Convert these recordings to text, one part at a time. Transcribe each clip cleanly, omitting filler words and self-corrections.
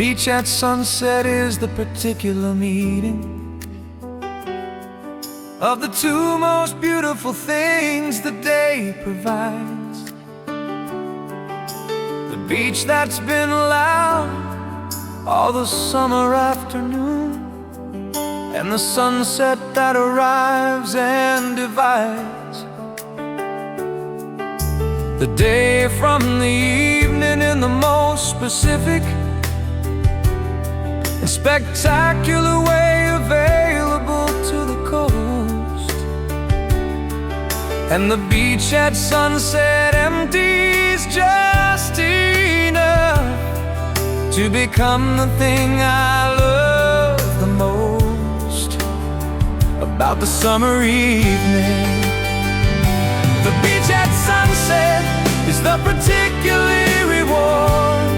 beach at sunset is the particular meeting of the two most beautiful things the day provides. The beach that's been loud all the summer afternoon, and the sunset that arrives and divides the day from the evening in the most specific and spectacular way available to the coast. And the beach at sunset empties just enough to become the thing I love the most about the summer evening. The beach at sunset is the particular reward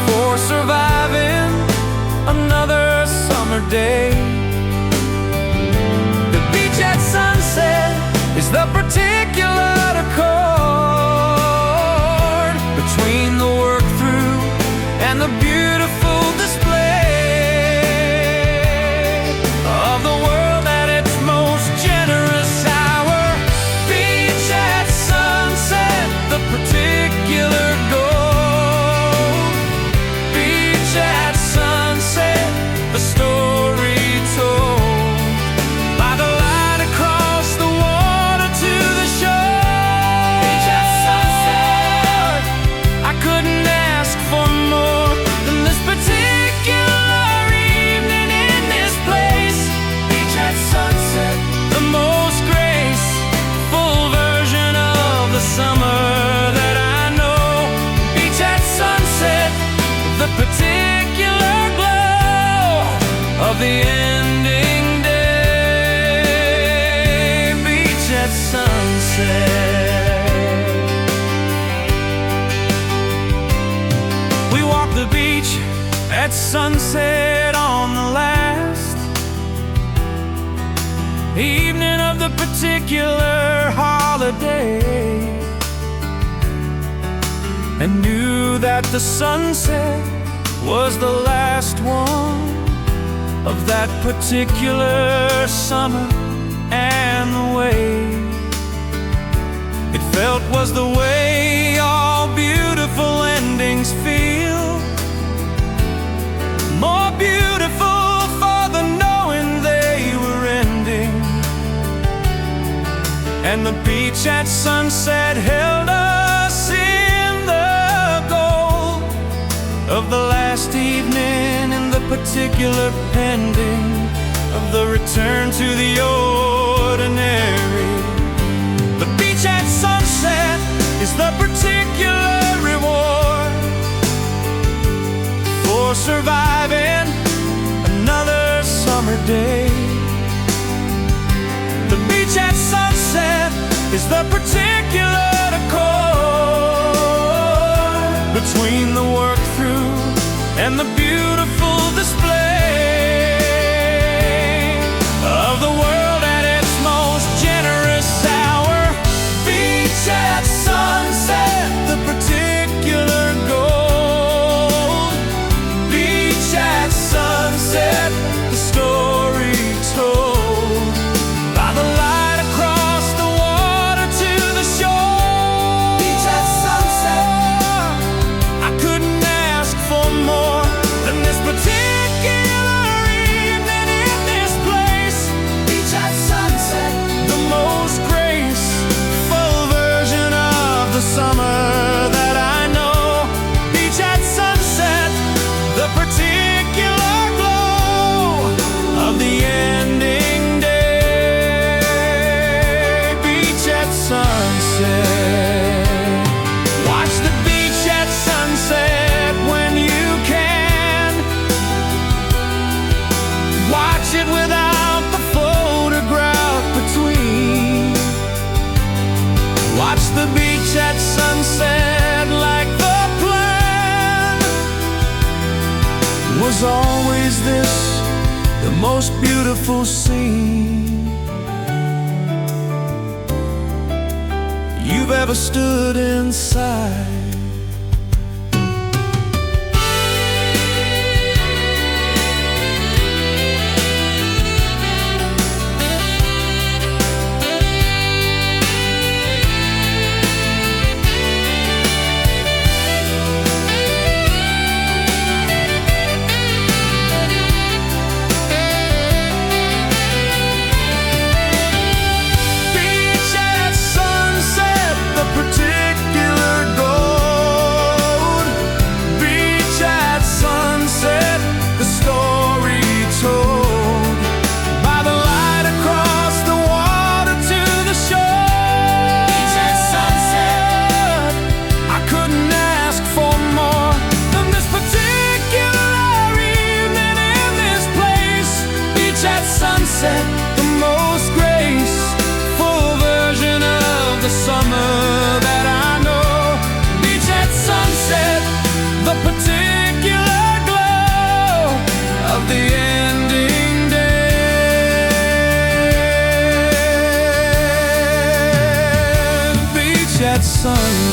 for surviving another summer day. The beach at sunset is the particular accord between the work through and the beautiful display of the world at its most generous hour. Beach at sunset, the particular goal. Beach at sunset, the story told by the light across the water to the shore. Beach at sunset, I couldn't ask for more than this particular evening in this place. Beach at sunset, the most graceful version of the summer that I know. Beach at sunset, the particular glow of the ending day. Beach at sunset. We walk the beach at sunset on the last evening of the particular holiday, and knew that the sunset was the last one of that particular summer. And the way it felt was the way all beautiful endings feel, more beautiful for the knowing they were ending. And the beach at sunset held us in the gold of the last evening in the particular pending of the return to the ordinary. The beach at sunset is the particular reward for surviving another summer day. The beach at sunset is the particular accord between the work through and the beautiful display of the world at its most generous hour. Beach at sunset, the particular gold. Beach at sunset, the story told by the light across the water to the shore. Beach at sunset, I couldn't ask for more than this particular evening in this place. Beach at sunset, the most graceful version of the summer that I know. Beach at sunset, the particular glow of the ending day. Beach at sunset. Watch the beach at sunset when you can. Watch it without the photograph between. Watch the beach at sunset like the plan was always this, the most beautiful scene you've ever stood inside.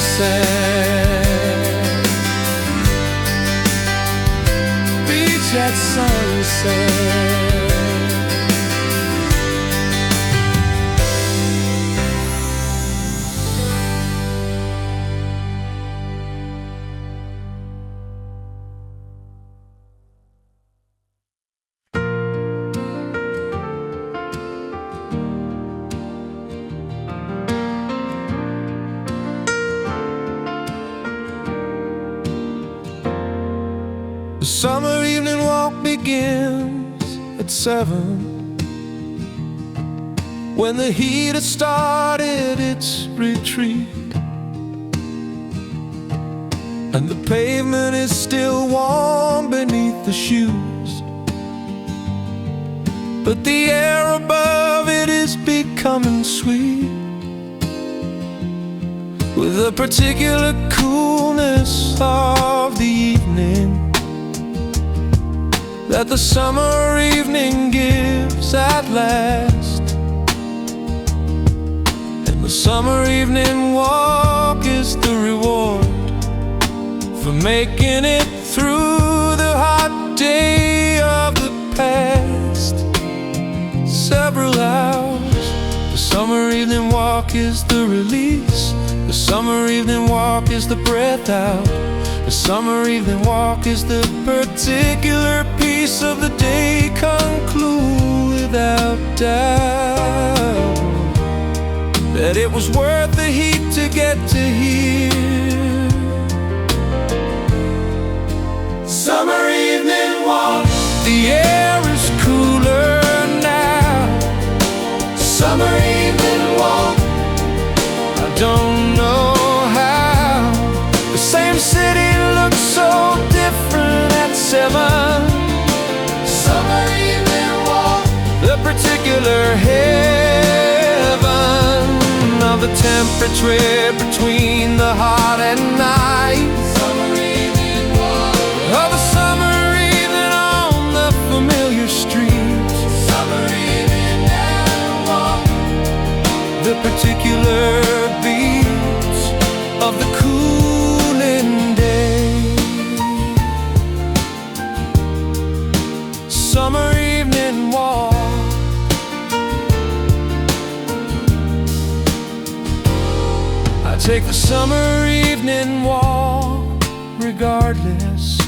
sunset. Beach at sunset. The summer evening walk begins at 7, when the heat has started its retreat, and the pavement is still warm beneath the shoes, but the air above it is becoming sweet, with a particular coolness of the evening that the summer evening gives at last. And the summer evening walk is the reward for making it through the hot day of the past several hours. The summer evening walk is the release. The summer evening walk is the breath out. The summer evening walk is the particular piece of the day conclude without doubt that it was worth the heat to get to here. Summer evening walk. The air is cooler now. Summer evening walk. I don't know how the same city looks so different at 7. Summer evening walk. The particular heaven of the temperature between the hot and night. Summer evening walk. Of the summer evening on the familiar streets. Summer evening walk. The particular beat of the cooling day. Summer evening walk. I take the summer evening walk regardless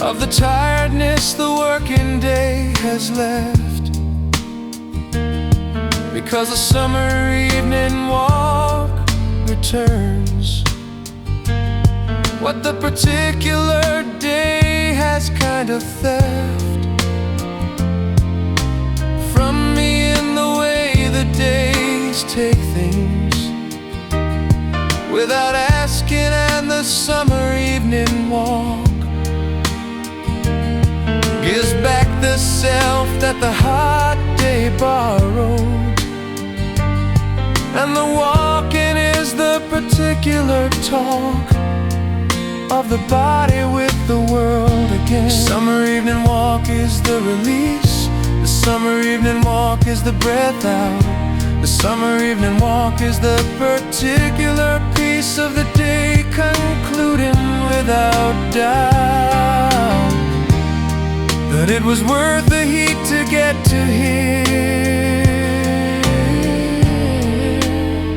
of the tiredness the working day has left, because the summer evening walk returns what the particular day has kind of theft from me in the way the days take things without asking. And the summer evening walk gives back the self that the hot day borrowed, and the walking is the particular talk of the body with the world again. Summer evening walk is the release. The summer evening walk is the breath out. The summer evening walk is the particular piece of the day concluding without doubt that it was worth the heat to get to here.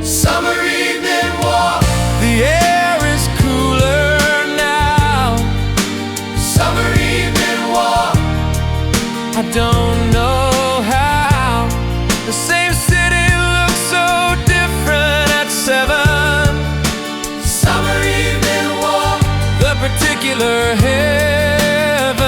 Summer evening walk. The air is cooler now. Summer evening walk. I don't know how the same city looks so different at 7. Summer evening walk. The particular heaven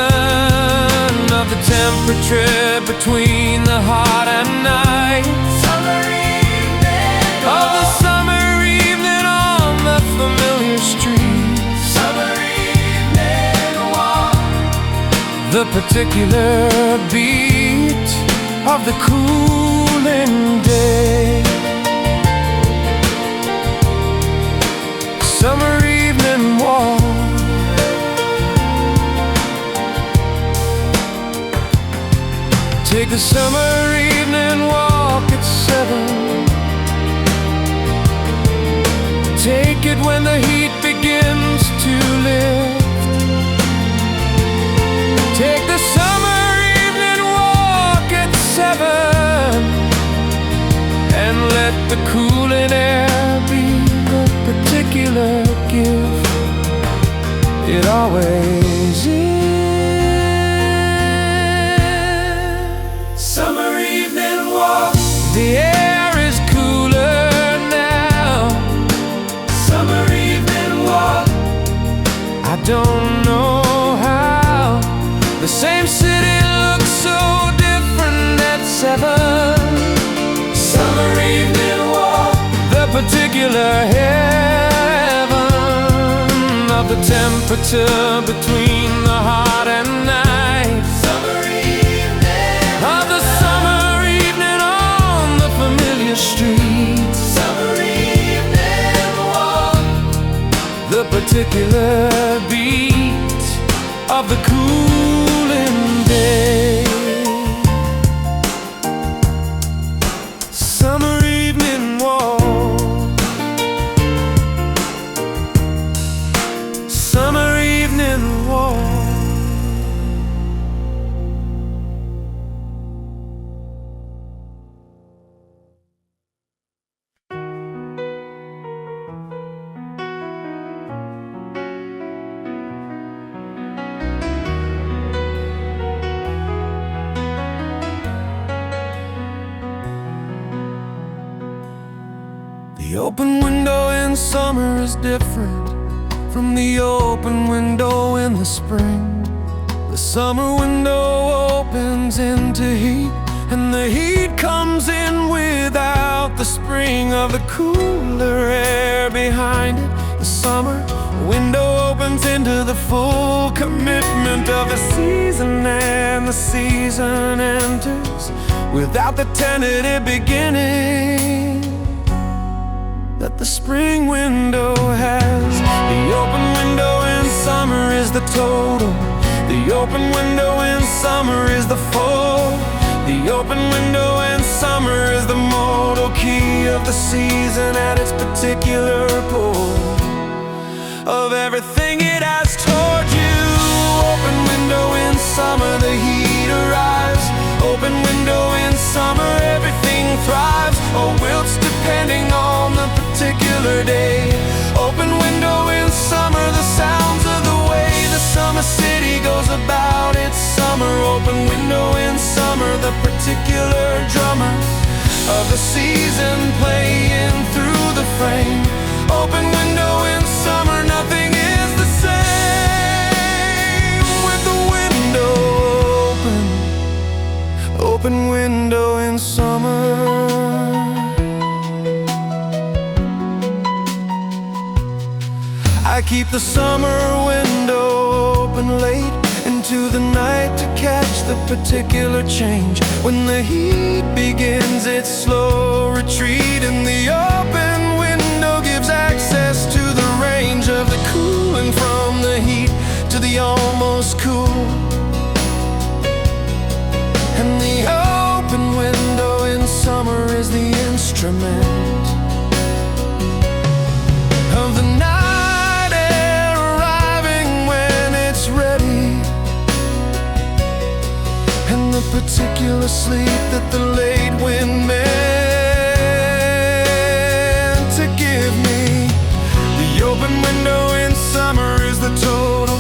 of the temperature between the hot and night. Summer evening of the summer evening on the familiar street. Summer evening walk. The particular beat of the cooling day. Summer evening walk. Take the summer evening walk at 7. Take it when the heat begins to lift. Take the summer evening walk at 7 and let the cooling air be the particular gift it always is. Summer evening walk. The air is cooler now. Summer evening walk. I don't know how the same city looks so different at 7. Summer evening walk. The particular heaven of the temperature between the hot and night. Summer evening of the summer evening on the familiar streets. Summer evening walk. The particular beat of the cooling day. Summer evening walk. Summer evening walk. The open window in summer is different from the open window in the spring. The summer window opens into heat, and the heat comes in without the spring of the cooler air behind it. The summer window opens into the full commitment of the season, and the season enters without the tentative beginning that the spring window has. The open window in summer is the total. The open window in summer is the full. The open window in summer is the modal key of the season at its particular pull of everything it has taught you. Open window in summer, the heat arrives. Open window in summer, everything thrives or wilts depending on the particular day. Open window in summer, the sounds of the way the summer city goes about its summer. Open window in summer, the particular drummer of the season playing through the frame. Open window in summer, nothing is the same with the window open. Open window in summer. I keep the summer window open late into the night to catch the particular change. When the heat begins its slow retreat, and the open window gives access to the range of the cooling from the heat to the almost cool. And the open window in summer is the instrument of the night air arriving when it's ready, and the particular sleep that the late wind meant to give me. The open window in summer is the total.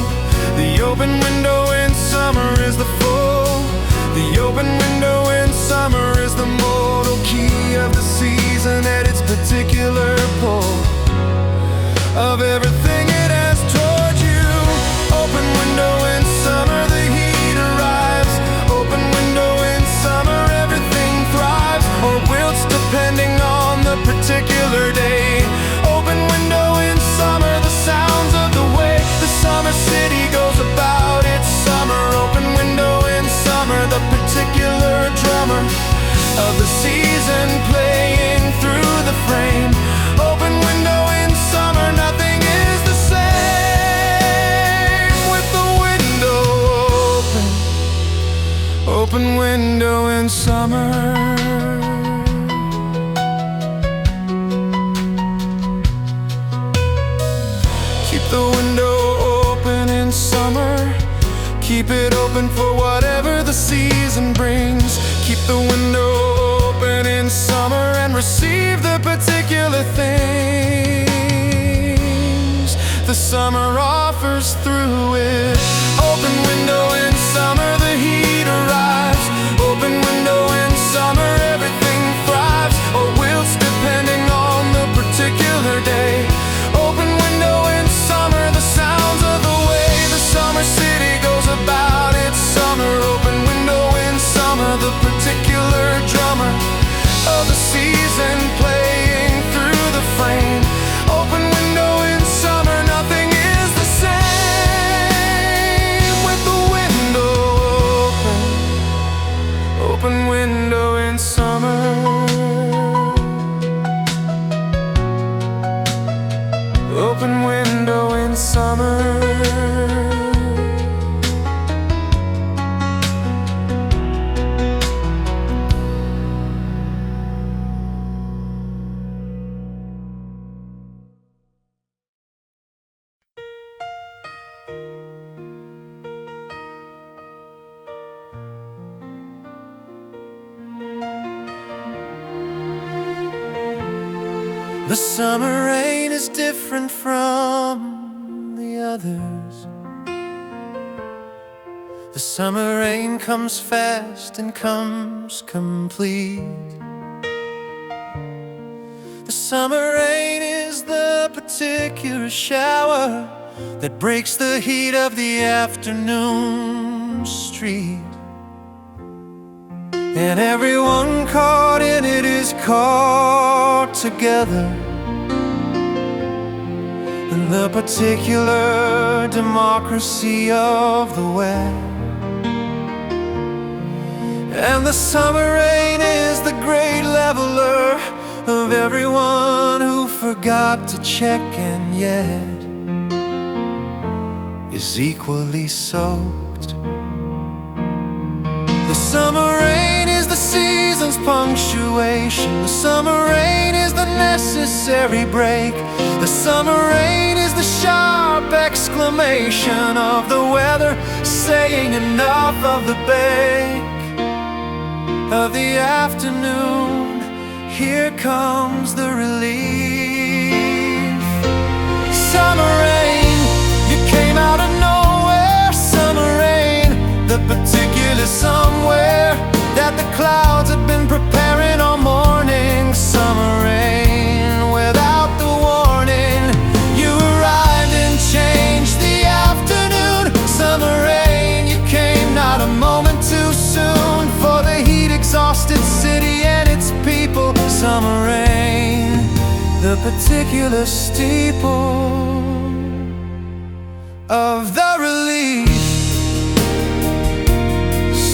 The open window in summer is the full. The open window in summer is the modal key of the season at its particular pull of everything it has taught you. Open window in summer, the heat arrives. Open window in summer, everything thrives or wilts depending on the particular day. Open window in summer, the sounds of the way the summer city goes about its summer. Open window in summer, the particular drummer of the season playing through the frame. Open window in summer, nothing is the same with the window open. Open window in summer. the window open in summer. Keep it open for whatever the season brings. Keep the window open in summer and receive the particular things the summer offers through it. Open window in summer, the heat arrives. Open window in summer, everything thrives, or wilts depending on the particular day. Open window in summer, the sounds of the way the summer city goes about its summer. Open window in summer, the particular drummer of the season playing through the frame. Open window in summer, nothing is the same with the window open. Open window in summer. Open window in summer. The summer rain is different from the others. The summer rain comes fast and comes complete. The summer rain is the particular shower that breaks the heat of the afternoon street. And everyone caught in it is caught together in the particular democracy of the wet. And the summer rain is the great leveler of everyone who forgot to check and yet is equally soaked. The summer rain is the season's punctuation. The summer rain is the necessary break. The summer rain is the sharp exclamation of the weather, saying enough of the bake of the afternoon. Here comes the relief. Summer rain, you came out of nowhere. Summer rain, the particular somewhere that the clouds had been preparing all morning. Summer rain, without the warning, you arrived and changed the afternoon. Summer rain, you came not a moment too soon for the heat-exhausted city and its people. Summer rain, the particular steeple of the relief.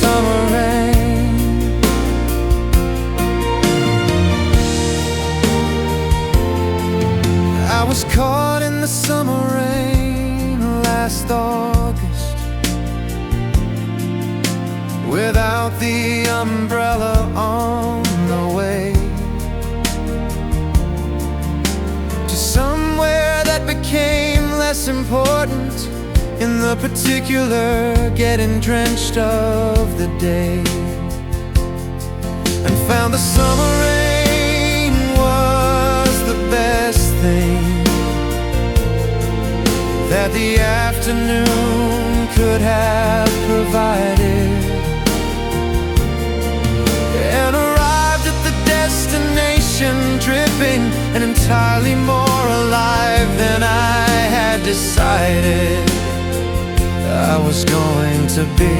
Summer rain, I was caught in the summer rain last August without the umbrella on the way to somewhere that became less important in the particular getting drenched of the day, and found the summer rain was the best thing that the afternoon could have provided, and arrived at the destination dripping and entirely more alive than I had decided I was going to be.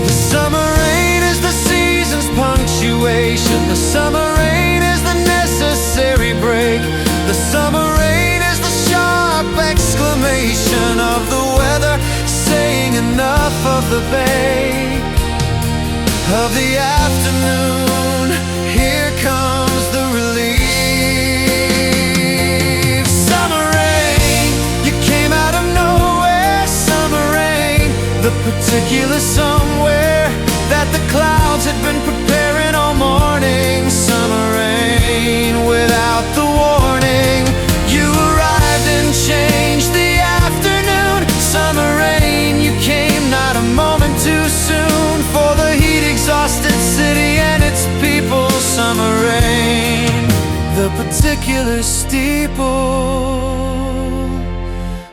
The summer rain is the season's punctuation. The summer rain is the necessary break. The summer rain is the sharp exclamation of the weather, saying enough of the bake of the afternoon. Here comes the relief. Summer rain, you came out of nowhere. Summer rain, the particular somewhere that the clouds had been preparing all morning. Summer rain, without the warning, you arrived steeple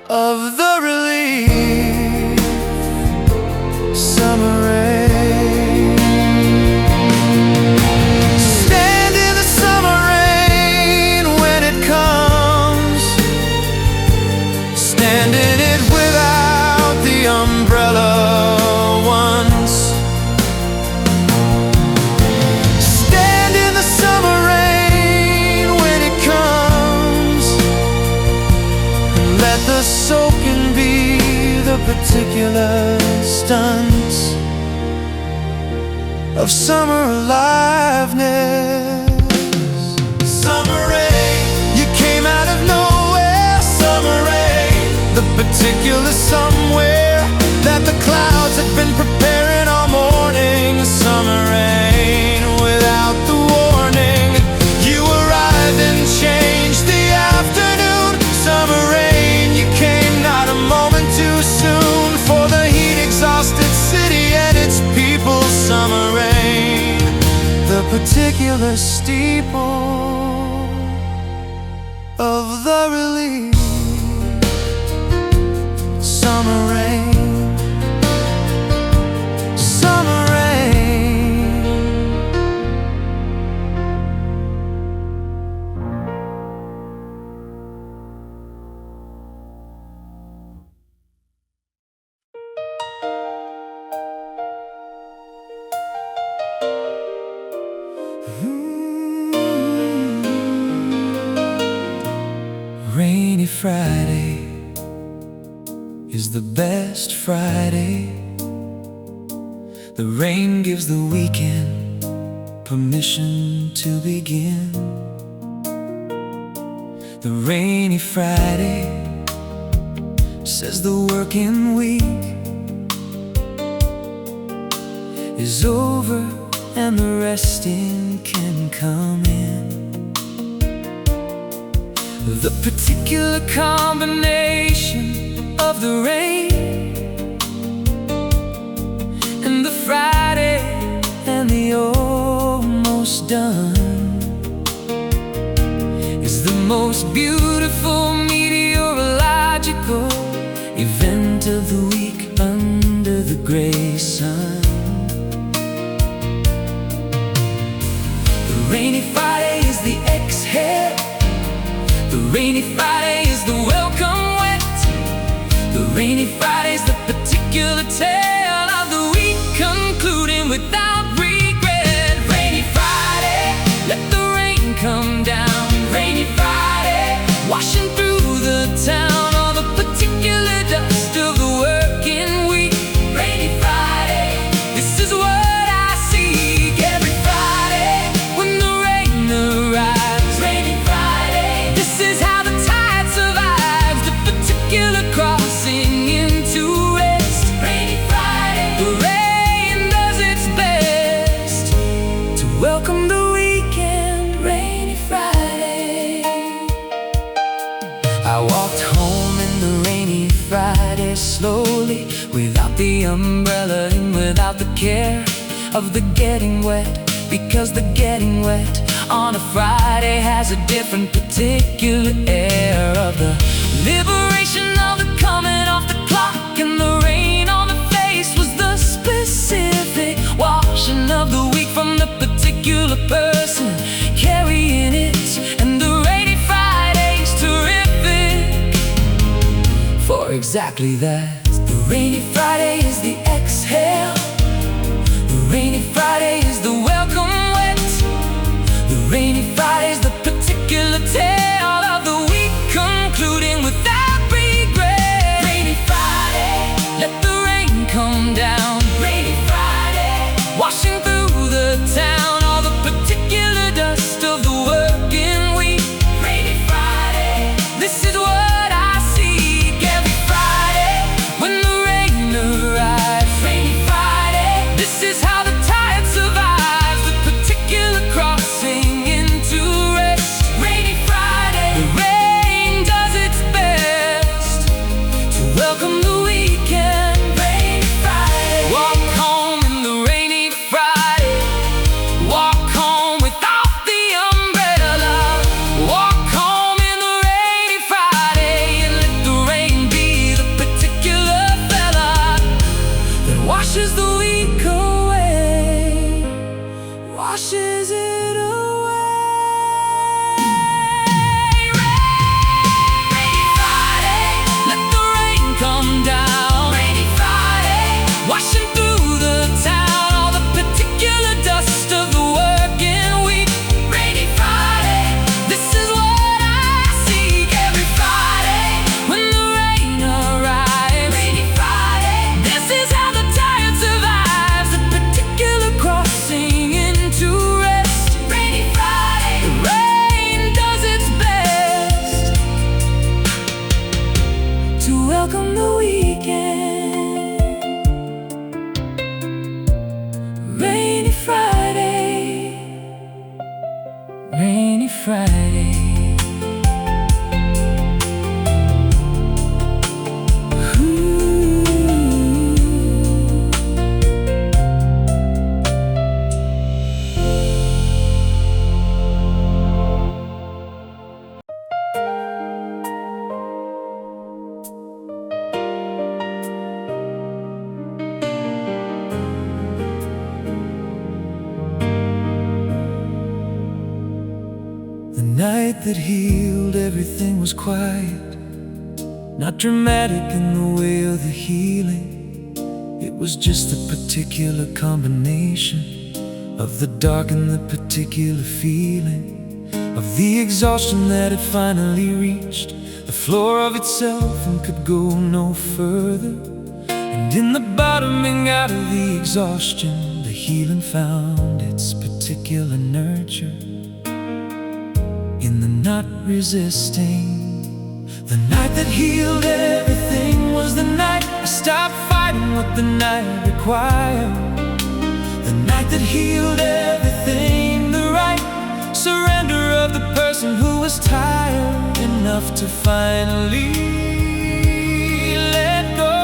of the relief, summer rain. Stand in the summer rain when it comes, stand in it without the umbrella once. Stand in the summer rain when it comes, and let the soaking be the particular stunts of summer aliveness. Summer rain, you came out of nowhere. Summer rain, the particular somewhere that the clouds had been preparing all morning. Summer rain, without the warning, you arrived and changed the afternoon. Summer rain, you came not a moment too soon for the heat-exhausted city and its people. Summer rain, the particular steeple of the relief. Summer rain, summer rain. Rainy Friday is the best Friday. The rain gives the weekend permission to begin. The rainy Friday says the working week is over and the resting can come in. The particular combination of the rain and the Friday and the almost done is the most beautiful meteorological event of the week under the gray sun. The rainy Friday is the exhale. The rainy Friday is the welcome wet. The rainy Friday is the particular tale of the week concluding without regret. Rainy Friday, let the rain come down. Rainy Friday, washing through the town, all the particular dust of the working week. Rainy Friday, this is what I seek every Friday when the rain arrives. Rainy Friday, this is how the tide survives the particular crossing into rest. Rainy Friday, the rain does its best to welcome the weekend. Rainy Friday. I walked home in the rainy Friday slowly, without the umbrella and without the care of the getting wet, because the getting wet on a Friday has a different particular air of the liberation of the coming off the clock, and the rain on the face was the specific washing of the week from the particular person carrying it. And the rainy Friday's terrific for exactly that. The rainy Friday is the exhale. The rainy Friday is the welcome wet. The rainy Friday is the particular tale of the week concluding without regret. Rainy Friday, let the rain come down. Rainy Friday, washing through the town, all the particular dust of the working week. Rainy Friday, this is what I seek every Friday when the rain arrives. Rainy Friday, this is how the tide survives the particular crossing into rest. Rainy Friday. night that healed, everything was quiet, not dramatic in the way of the healing. It was just a particular combination of the dark and the particular feeling of the exhaustion that had finally reached the floor of itself and could go no further. And in the bottoming out of the exhaustion, the healing found its particular nurture in the not resisting. The night that healed everything was the night I stopped fighting what the night required. The night that healed everything, the right surrender of the person who was tired enough to finally let go.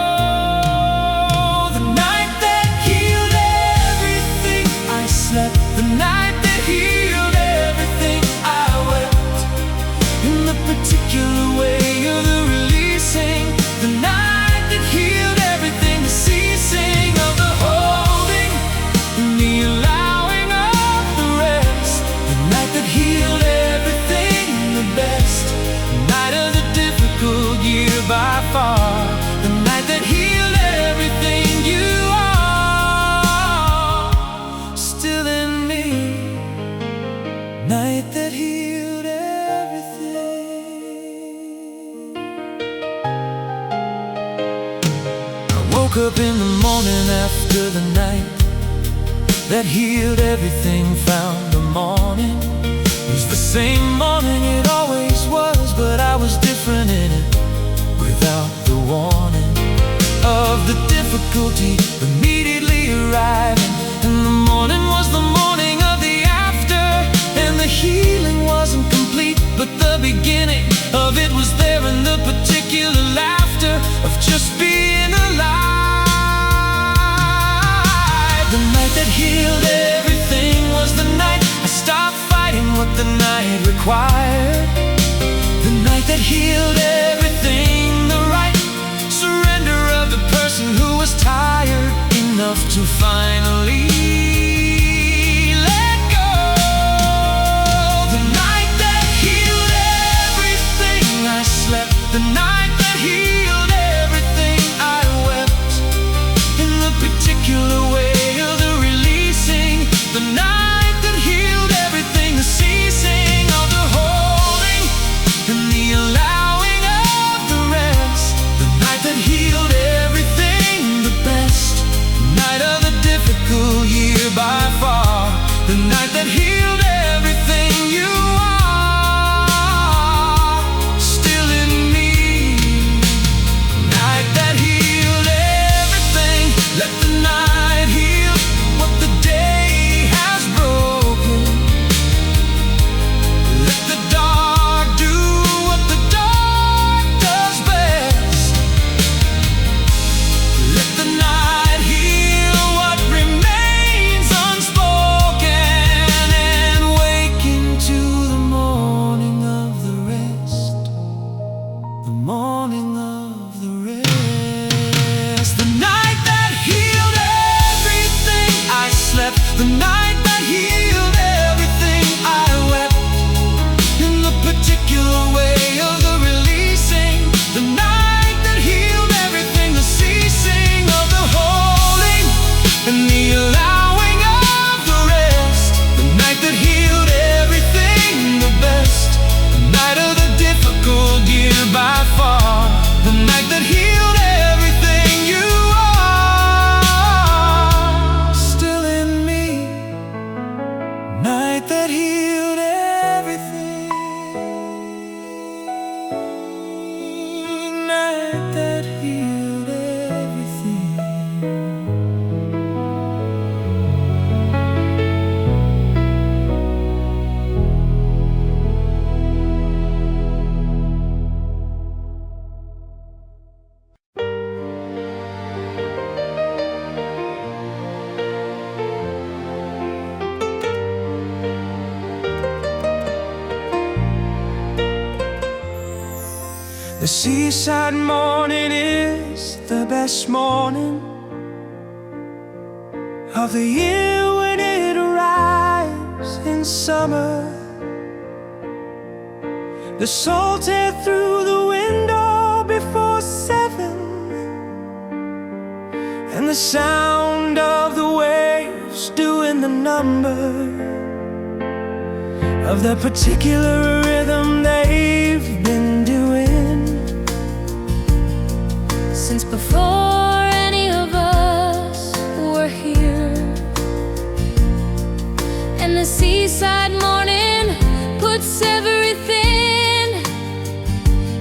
The night that healed everything, I slept. The night that healed everything, I wept. In the particular way of the releasing. The night that healed everything, the ceasing of the holding and the allowing of the rest. The night that healed everything, the best. The night of the difficult year by far. The night that healed everything, you are still in me. Night that healed everything. I woke up in the morning after the night that healed everything, found a morning. It was the same morning it always was, but I was different in it without the warning of the difficulty immediately arriving. And the morning was the morning of the after, and the healing wasn't complete, but the beginning of it was there in the particular laughter of just being alive. The night that healed everything was the night I stopped fighting what the night required. The night that healed everything, the right surrender of the person who was tired enough to finally let go. The night that healed everything, I slept. The night that healed everything, I wept. In the particular way of the releasing. The night that healed everything, the ceasing of the holding and the allowing of the rest. The night that healed everything, the best. The night of the difficult year by far. The night that healed everything, you are still in me. Night that healed everything, let the night heal what the day has broken. Let the dark do what the dark does best. Let the night heal what remains unspoken, and wake into the morning of the rest. The morning of the rest. The night that healed everything, I slept. The night that healed everything, I wept. In the particular way of the releasing. The night that healed everything, the ceasing of the holding and the allowing of the rest. The night that healed everything, the best. The night of the difficult year by far. The night that healed everything, you are still in me. Night that healed everything. Night that healed everything. The seaside morning is the best morning of the year when it arrives in summer. The salted through the window before 7, and the sound of the waves doing the number of the particular rhythm they've been doing since before any of us were here. And the seaside morning puts everything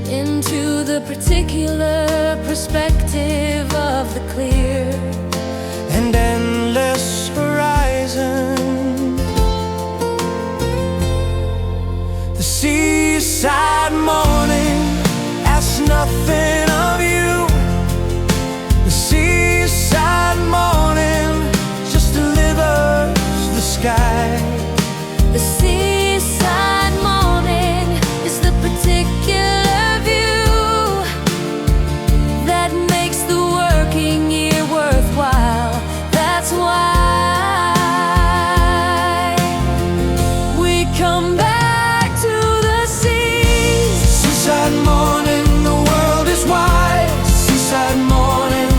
into the particular perspective of the clear and endless horizon. The seaside morning asks nothing of you. The seaside morning just delivers the sky. The seaside morning is the particular view that makes the working year worthwhile. That's why we come back to the sea. Seaside morning, the world is wide. Seaside morning,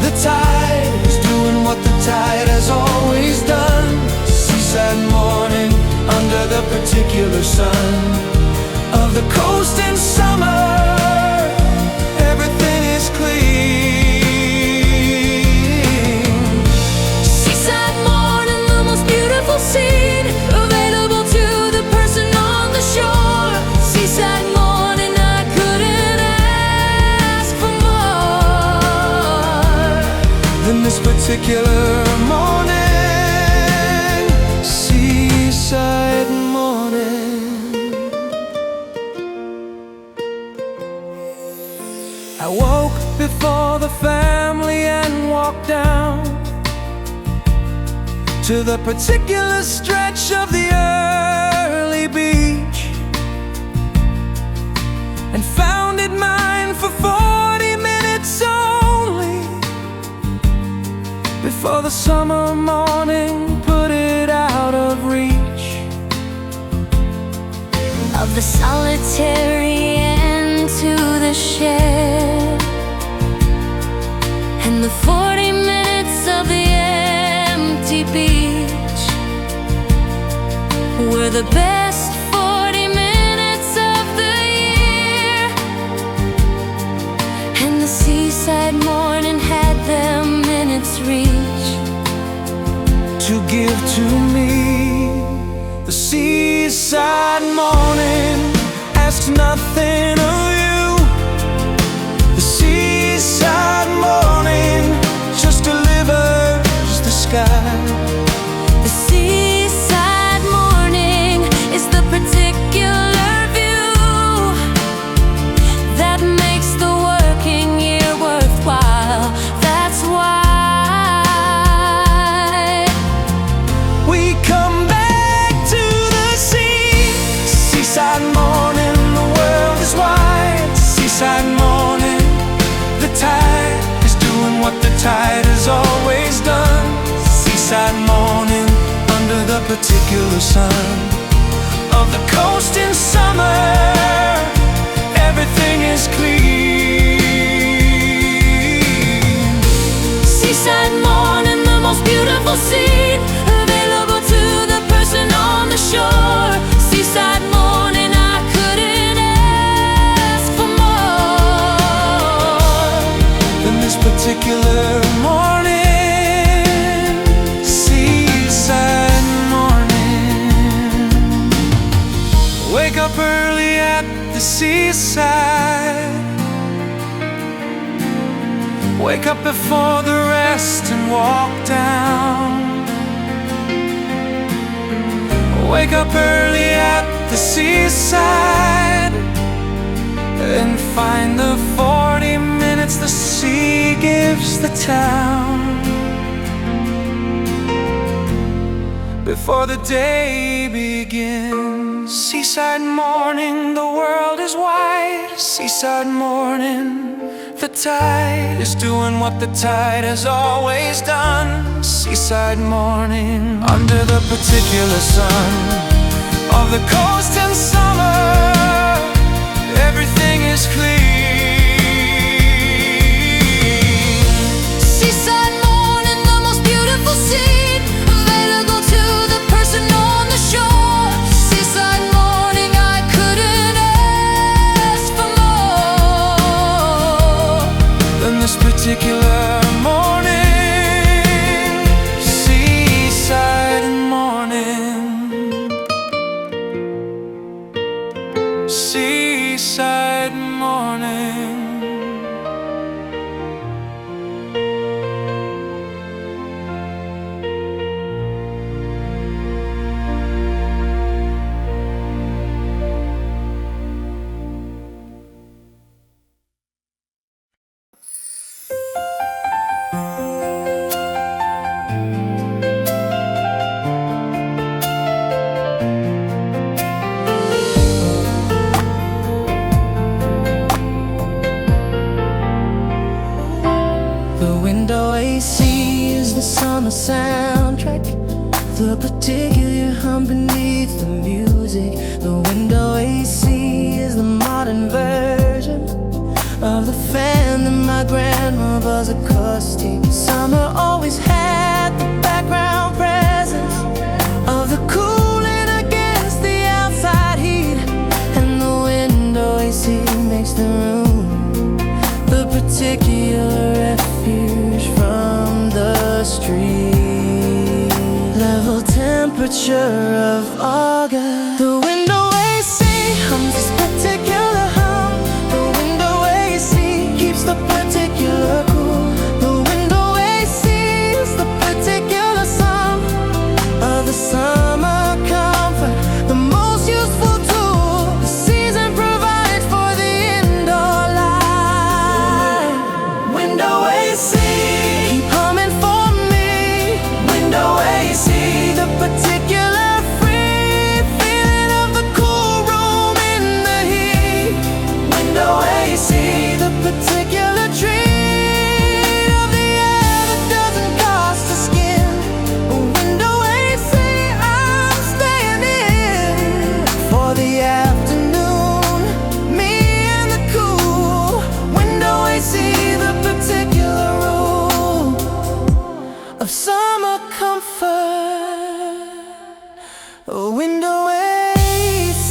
the tide is doing what the tide has always done. Seaside morning, under the particular sun of the coast in summer, everything is clean. Seaside morning, the most beautiful scene available to the person on the shore. Seaside morning, I couldn't ask for more than this particular morning. Seaside morning. I woke before the family and walked down to the particular stretch of the early beach and found it mine for 40 minutes only before the summer morning put it out of reach of the solitary end to the shed, and the 40 minutes of the empty beach were the best 40 minutes of the year. And the seaside morning had them in its reach to give to me. The seaside morning asks nothing of you. The seaside morning just delivers the sky. The seaside morning is the particular view that makes the working year worthwhile. That's why we come back to the sea. Seaside morning, the world is wide. Seaside morning, the tide is doing what the tide has always done. Seaside morning, under the particular sun of the coast in summer, everything is clean. seaside morning, the most beautiful scene available to the person on the shore. Seaside morning, I couldn't ask for more than this particular morning. Seaside morning. Wake up early at the seaside. Wake up before the rest and walk down. Wake up early at the seaside and find the 40 minutes the sea gives the town before the day begins. Seaside morning, the world is wide. Seaside morning, the tide is doing what the tide has always done. Seaside morning, under the particular sun of the coast in summer, Seaside Morning. Window AC is the summer soundtrack. The particular hum beneath the music. The window AC is the modern version of the fan that my grandma was acoustic. Summer always had the background presence of the cooling against the outside heat, and the window AC makes the room the particular refuge from the street. Level temperature of August. The window AC hums this particular hum. The window AC keeps the particular cool. The window AC is the particular sum of the summer comfort, the most useful tool the season provides for the indoor life. Window AC, keep humming for me. Window AC, the particular free feeling of the cool room in the heat. Window AC, the particular treat of the air that doesn't cost a skin. Window AC, I'm staying in for the afternoon, me and the cool. Window AC, the particular rule of summer comfort. Window AC.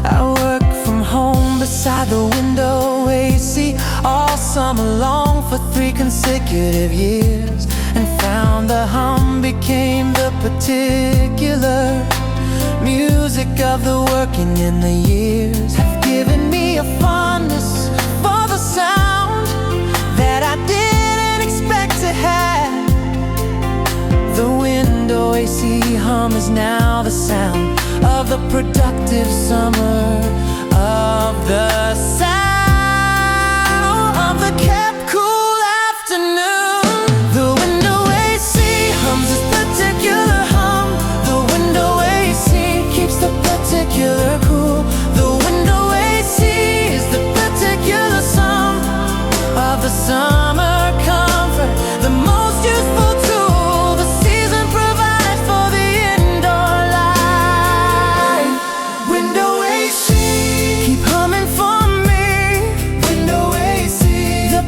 I work from home beside the window AC all summer long for 3 consecutive years, and found the hum became the particular music of the working in the years. Have given me a fondness for the sound that I didn't expect to have. The window AC hum is now the sound of the productive summer, of the sound of the kept cool afternoon. The window AC hums this particular hum. The window AC keeps the particular cool. The window AC is the particular sum of the summer comfort, the most useful tool the season provides for the indoor life. Window AC, keep humming for me. Window AC, the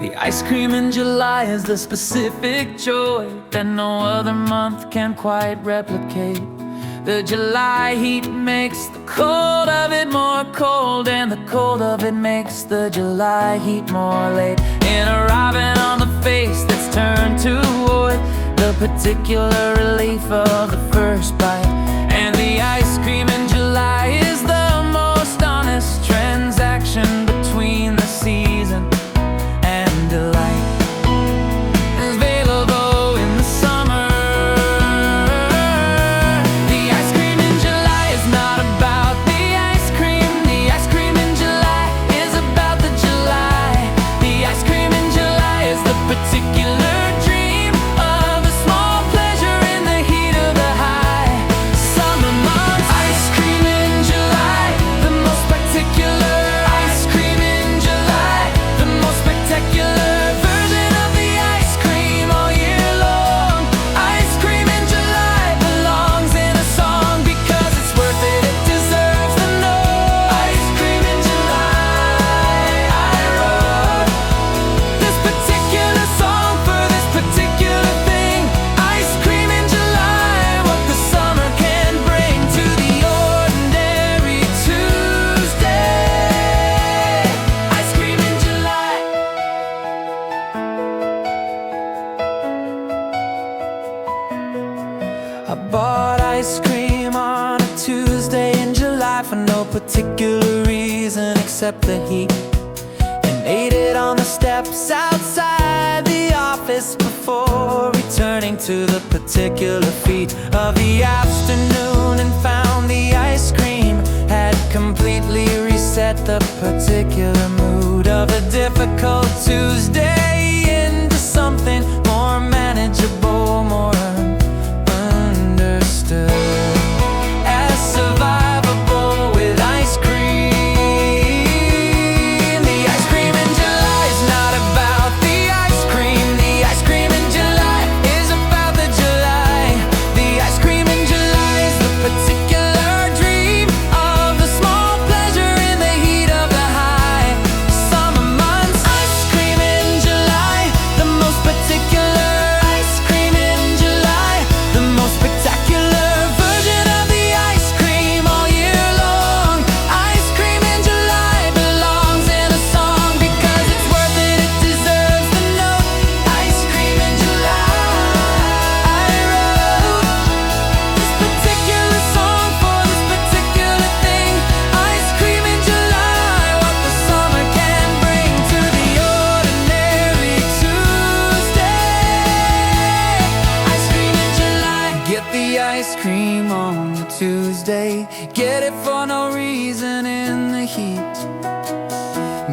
The ice cream in July is the specific joy that no other month can quite replicate. The July heat makes the cold of it more cold, and the cold of it makes the July heat more late. In arriving on the face that's turned to wood, the particular relief of the first bite. And the ice cream in July is the most honest transaction between the season and delight. Available in the summer. The ice cream in July is not about the ice cream. The ice cream in July is about the July. The ice cream in July is the particular dream of a small pleasure in the heat of the high summer months. Ice cream in July, the most particular. Ice cream in July, the most spectacular version of the ice cream all year long. Ice cream in July belongs in a song because it's worth it, it deserves the note. Ice cream in July, I wrote this particular song for this particular thing. Ice cream in July, what the summer can bring to the ordinary Tuesday. Ice cream in July. I bought ice cream on a Tuesday in July for no particular reason except the heat, and ate it on the steps outside the office before returning to the particular feat of the afternoon, and found the ice cream had completely reset the particular mood of a difficult Tuesday into something more manageable, more understood as survivable with ice cream. The ice cream in July is not about the ice cream. The ice cream in July is about the July. The ice cream in July is the particular dream of the small pleasure in the heat of the high summer months. Ice cream in July, the most particular. Ice cream in July, the most spectacular version of the ice cream all year long. Ice cream in July belongs in a song because it's worth it, it deserves the note. Ice cream in July, I wrote this particular song for this particular thing. Ice cream in July, what the summer can bring to the ordinary Tuesday. Ice cream in July. Get the ice cream on the Tuesday. Get it for no reason in the heat.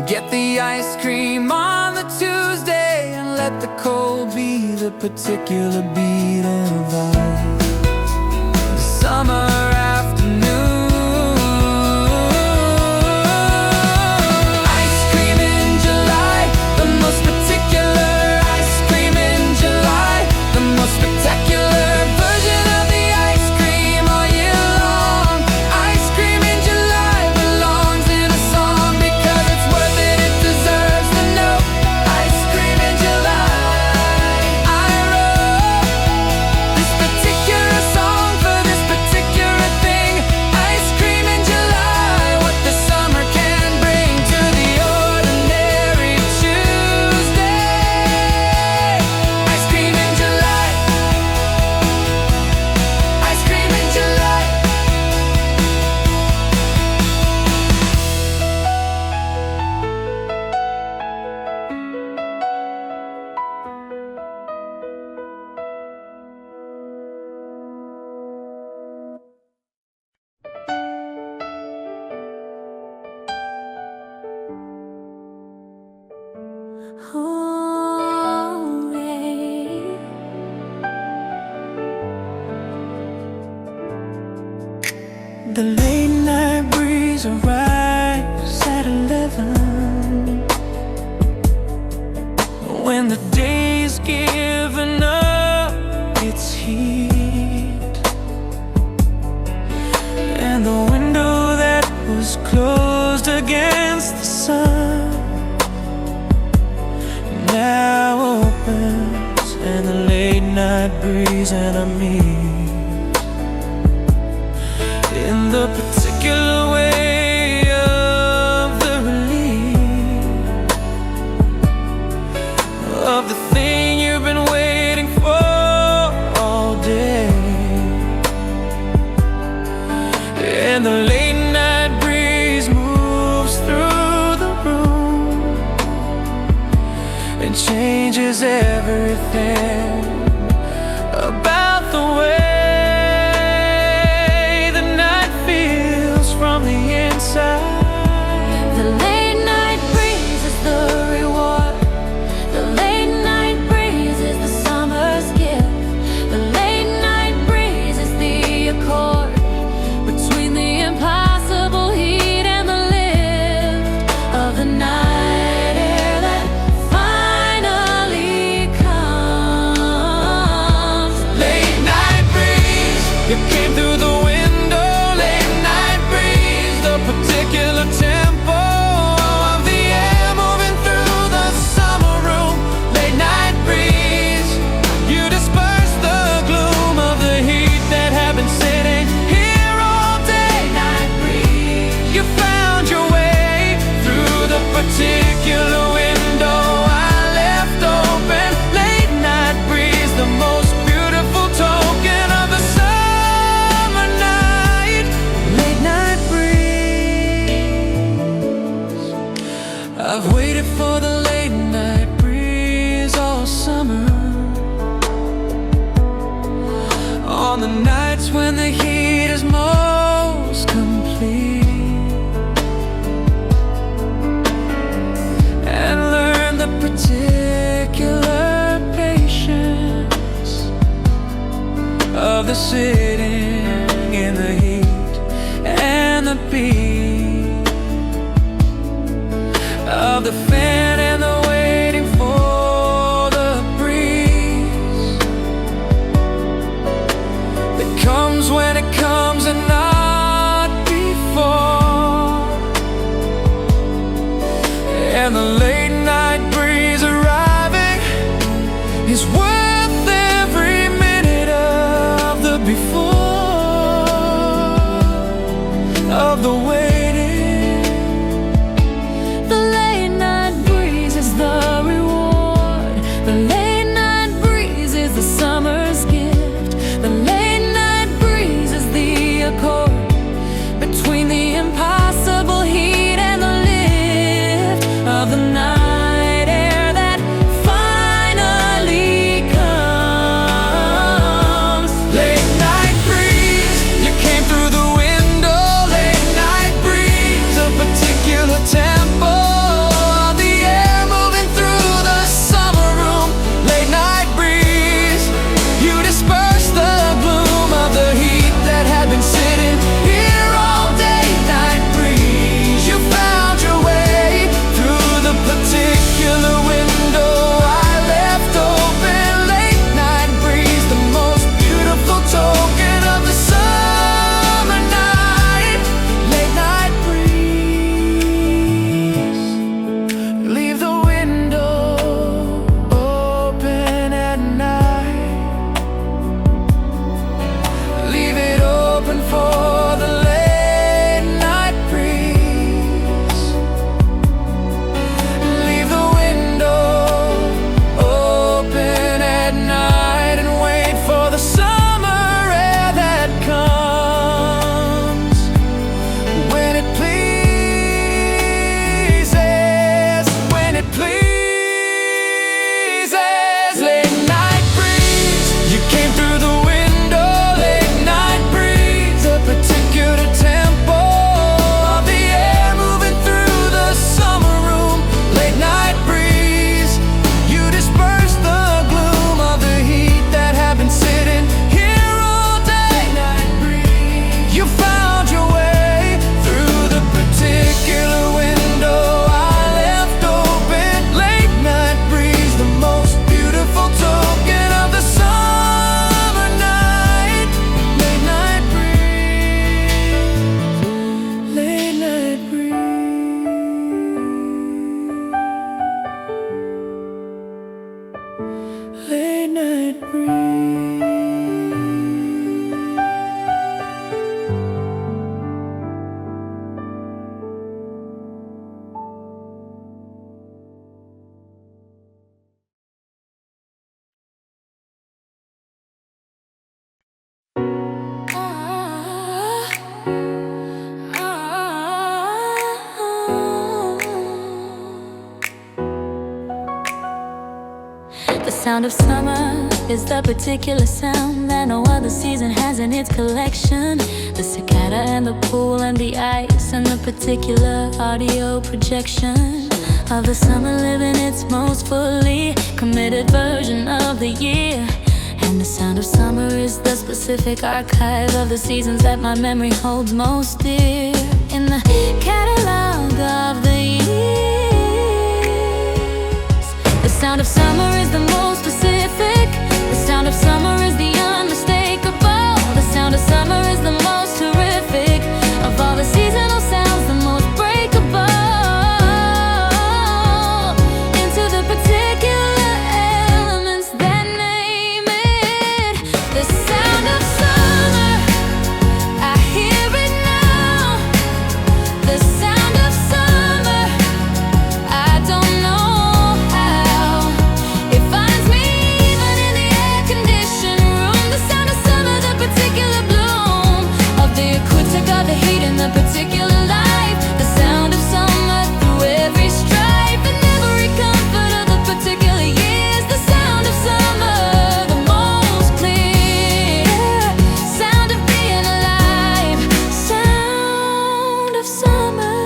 Get the ice cream on the Tuesday and let the cold be the particular beat of the summer afternoon. Ice cream in July, the most particular. Ice cream in July, the most spectacular version of the ice cream all year long. Ice cream in July belongs in a song because it's worth it, it deserves the note. Ice cream in July, I wrote this particular song for this particular thing. Ice cream in July, what the summer can bring to the ordinary Tuesday. Ice cream in July. Ice cream in July. The late night breeze arrives at 11, when the day's given up its heat, and the window that was closed against the sun night breeze and I meet in the particular way of the relief of the thing you've been waiting for all day. And the late night breeze moves through the room and changes everything about the way the night feels from the inside. The late night breeze is the reward. The late night breeze is the summer's gift. The late night breeze is the accord between the impossible heat and the lift of the night air that finally comes. Late night breeze, you came through the window. Late night breeze, the particular tempo of the air moving through the summer room. Late night breeze, you disperse the gloom of the heat that had been sitting here all day. Night breeze, you found your way through the particular window I left open. Late night breeze, the most beautiful token of the summer night. Late night breeze, I've waited for the late night breeze all summer. On the nights when the heat is most complete, and learn the particular patience of the sitting in the heat and the beat of the fan and the waiting for the breeze that comes when it comes and not before. And the late night breeze arriving is worth every minute of the before. sound of summer is the particular sound that no other season has in its collection. The cicada and the pool and the ice and the particular audio projection of the summer living its most fully committed version of the year. And the sound of summer is the specific archive of the seasons that my memory holds most dear. In the catalog of the years, the sound of summer is the most specific. The sound of summer is the unmistakable. The sound of summer is the most terrific of all the seasonal sounds, the most breakable into the particular elements that name it. The sound of summer, I hear it now. The sound of summer, I don't know how. It finds me even in the air-conditioned room. The sound of summer, the particular bloom of the ecliptic of the heat in the particular life. The sound of summer through every strife and every comfort of the particular years. The sound of summer, the most clear sound of being alive. Sound of summer.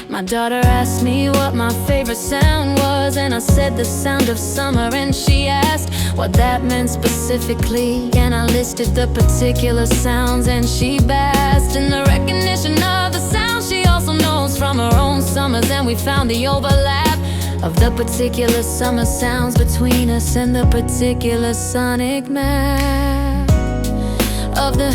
My daughter asked me what my favorite sound was, and I said the sound of summer, and she asked what that meant specifically, and I listed the particular sounds, and she basked in the recognition of the sounds she also knows from her own summers. And we found the overlap of the particular summer sounds between us and the particular sonic map of the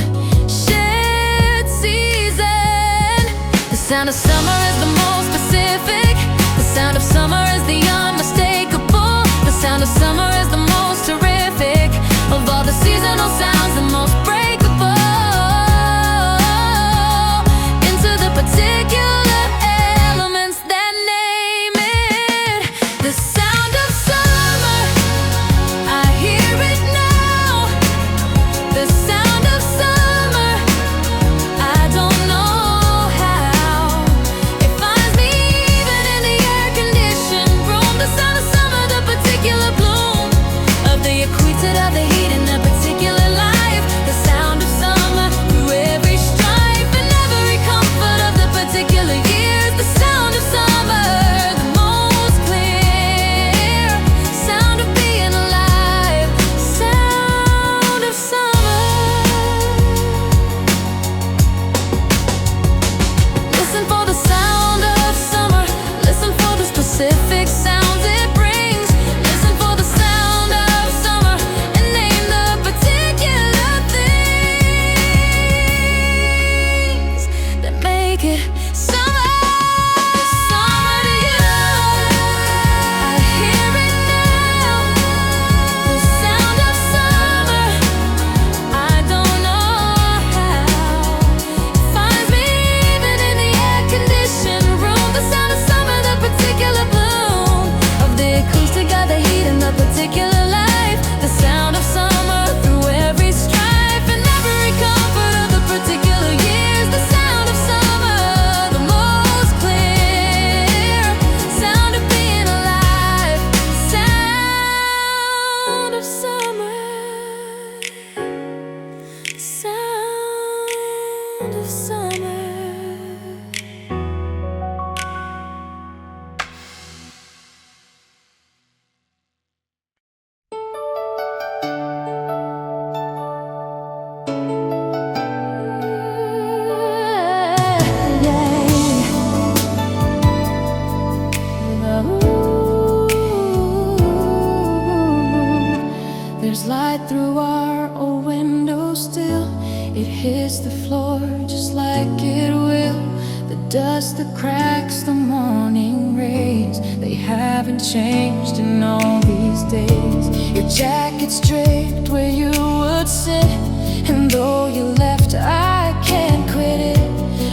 shared season. The sound of summer is the most specific. The sound of summer is the unmistakable. The sound of summer is the most terrific of all the seasonal sounds, the most breakable into the particular elements that name it. The sound of summer, I hear it now. The sound of summer, I don't know how. It finds me even in the air-conditioned room. The sound of summer, the particular bloom of the equator of the heat in a particular life. The sound of summer through every strife and every comfort of the particular years. The sound of summer, the most clear sound of being alive. Sound of summer. Listen for the sound of summer. Listen for the specific sounds it brings. Listen for the sound of summer and name the particular things that make it summer. Summer to you, I hear it now. The sound of summer, I don't know how. It finds me even in the air-conditioned room. The sound of summer, the particular bloom of the acoustic of the heat in the particular life. The sound of summer through every strife and every comfort of the particular years. The sound of summer, the most clear sound of being alive. Sound of summer. Sound of summer. There's light through our old window still. It hits the floor just like it will. The dust, the cracks, the morning rays, they haven't changed in all these days. Your jacket's draped where you would sit, and though you left, I can't quit it.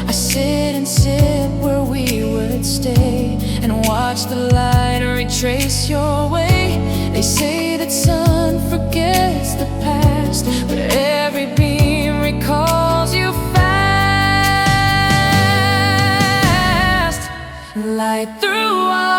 I sit and sip where we would stay and watch the light retrace your way. They say that sun forgets the past, but every beam recalls you fast. Light through our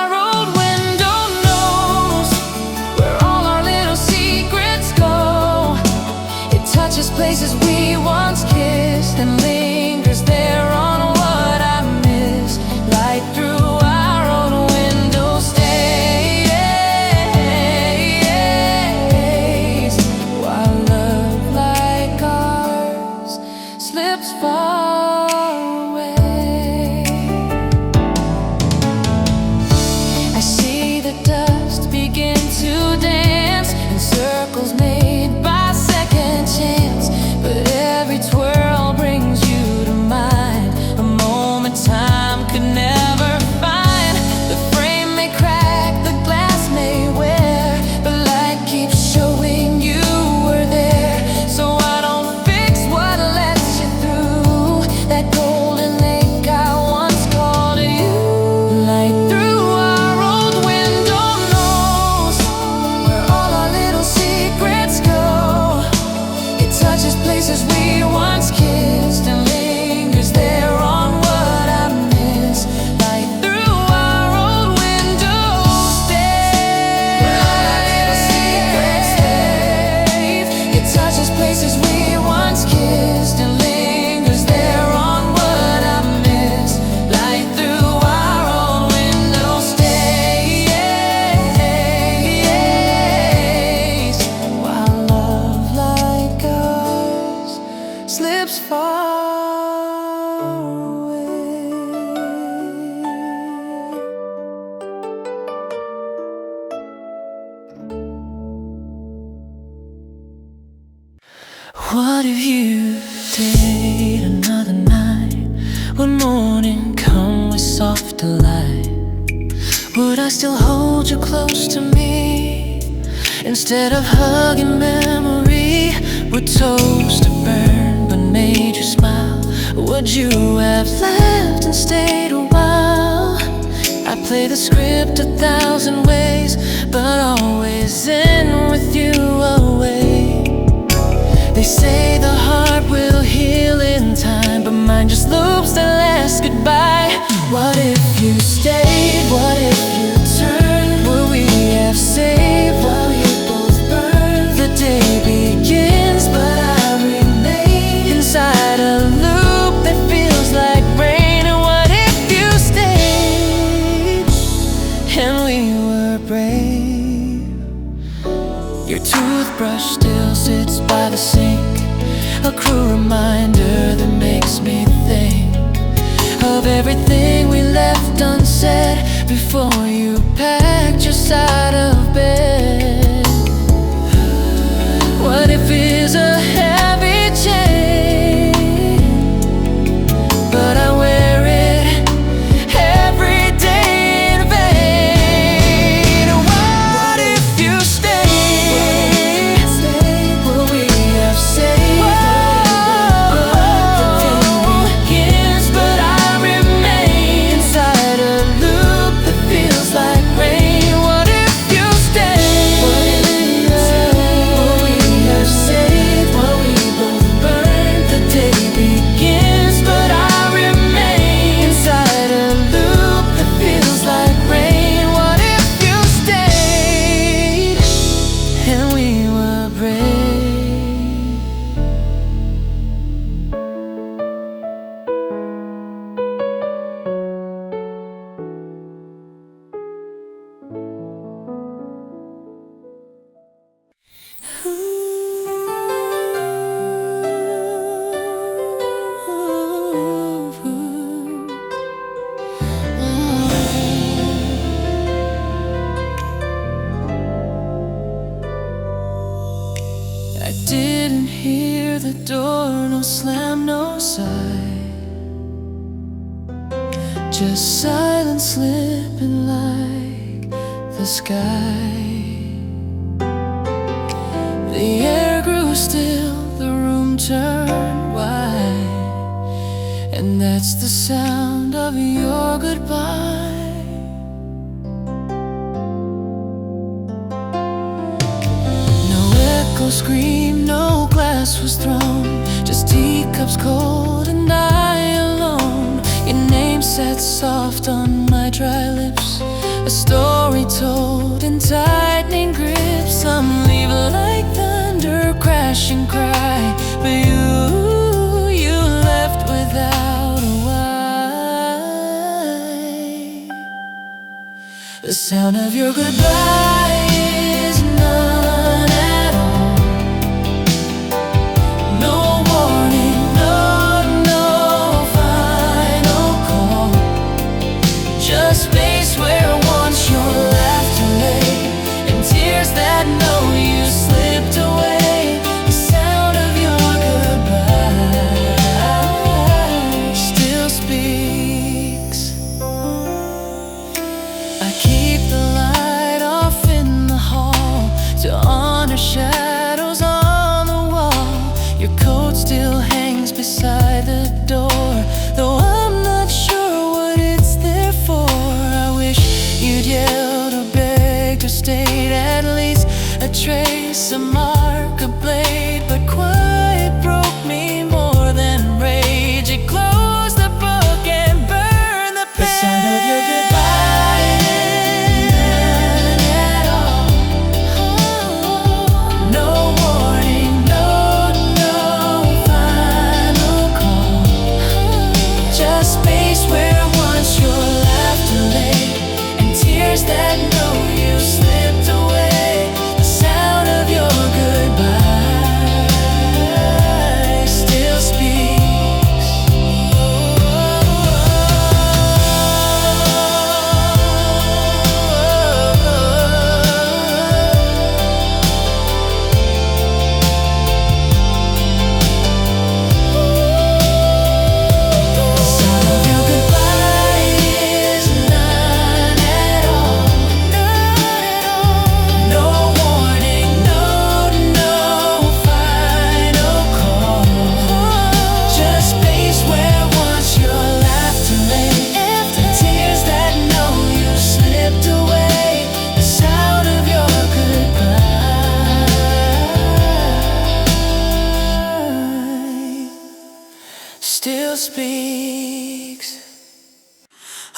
What if you stayed another night? Would morning come with softer light? Would I still hold you close to me? Instead of hugging memory, would toast to burn but made you smile? Would you have left and stayed a while? I play the script 1,000 ways, but always end with you away. They say the heart will heal in time, but mine just loops the last goodbye. What if you stayed? What if you turned? Would we have saved while we both burned? The day begins, but I remain inside a loop that feels like rain. And what if you stayed and we were brave? Your toothbrush still sits by the sink, a cruel reminder that makes me think of everything we left unsaid before you packed your side of bed. What if it's a heavy chain, but I wear it every day in vain? What if you stayed? Will we have saved? Begins, but I remain inside a loop that feels like rain. What if you stayed? Will we have saved while we both burned? The day begins, but I remain inside a loop that feels like rain. What if you stayed and we were brave? I didn't hear the door, no slam, no sigh, just silence slipping like the sky. The air grew still, the room turned wide, and that's the sound of your goodbye. No scream, no glass was thrown, just teacups cold and I alone. Your name sat soft on my dry lips, a story told in tightening grips. Some leave like thunder, crash and cry, but you left without a why. The sound of your goodbye is none at all. No warning, no final call, just space where once your laughter lay, and tears that know you slipped away. The sound of your goodbye still speaks. I keep the light off in the hall to honor shadows on the wall. Your coat still hangs beside the door, though I'm not sure what it's there for. I wish you'd yelled or begged or stayed, at least a trace, a mark, a blade. But quiet broke me more than rage. It closed the book and burned the page. The sound of your goodbye, none at all. No warning, no final call, just space where once your laughter lay, and tears that know you slipped away. The sound of your goodbye still speaks.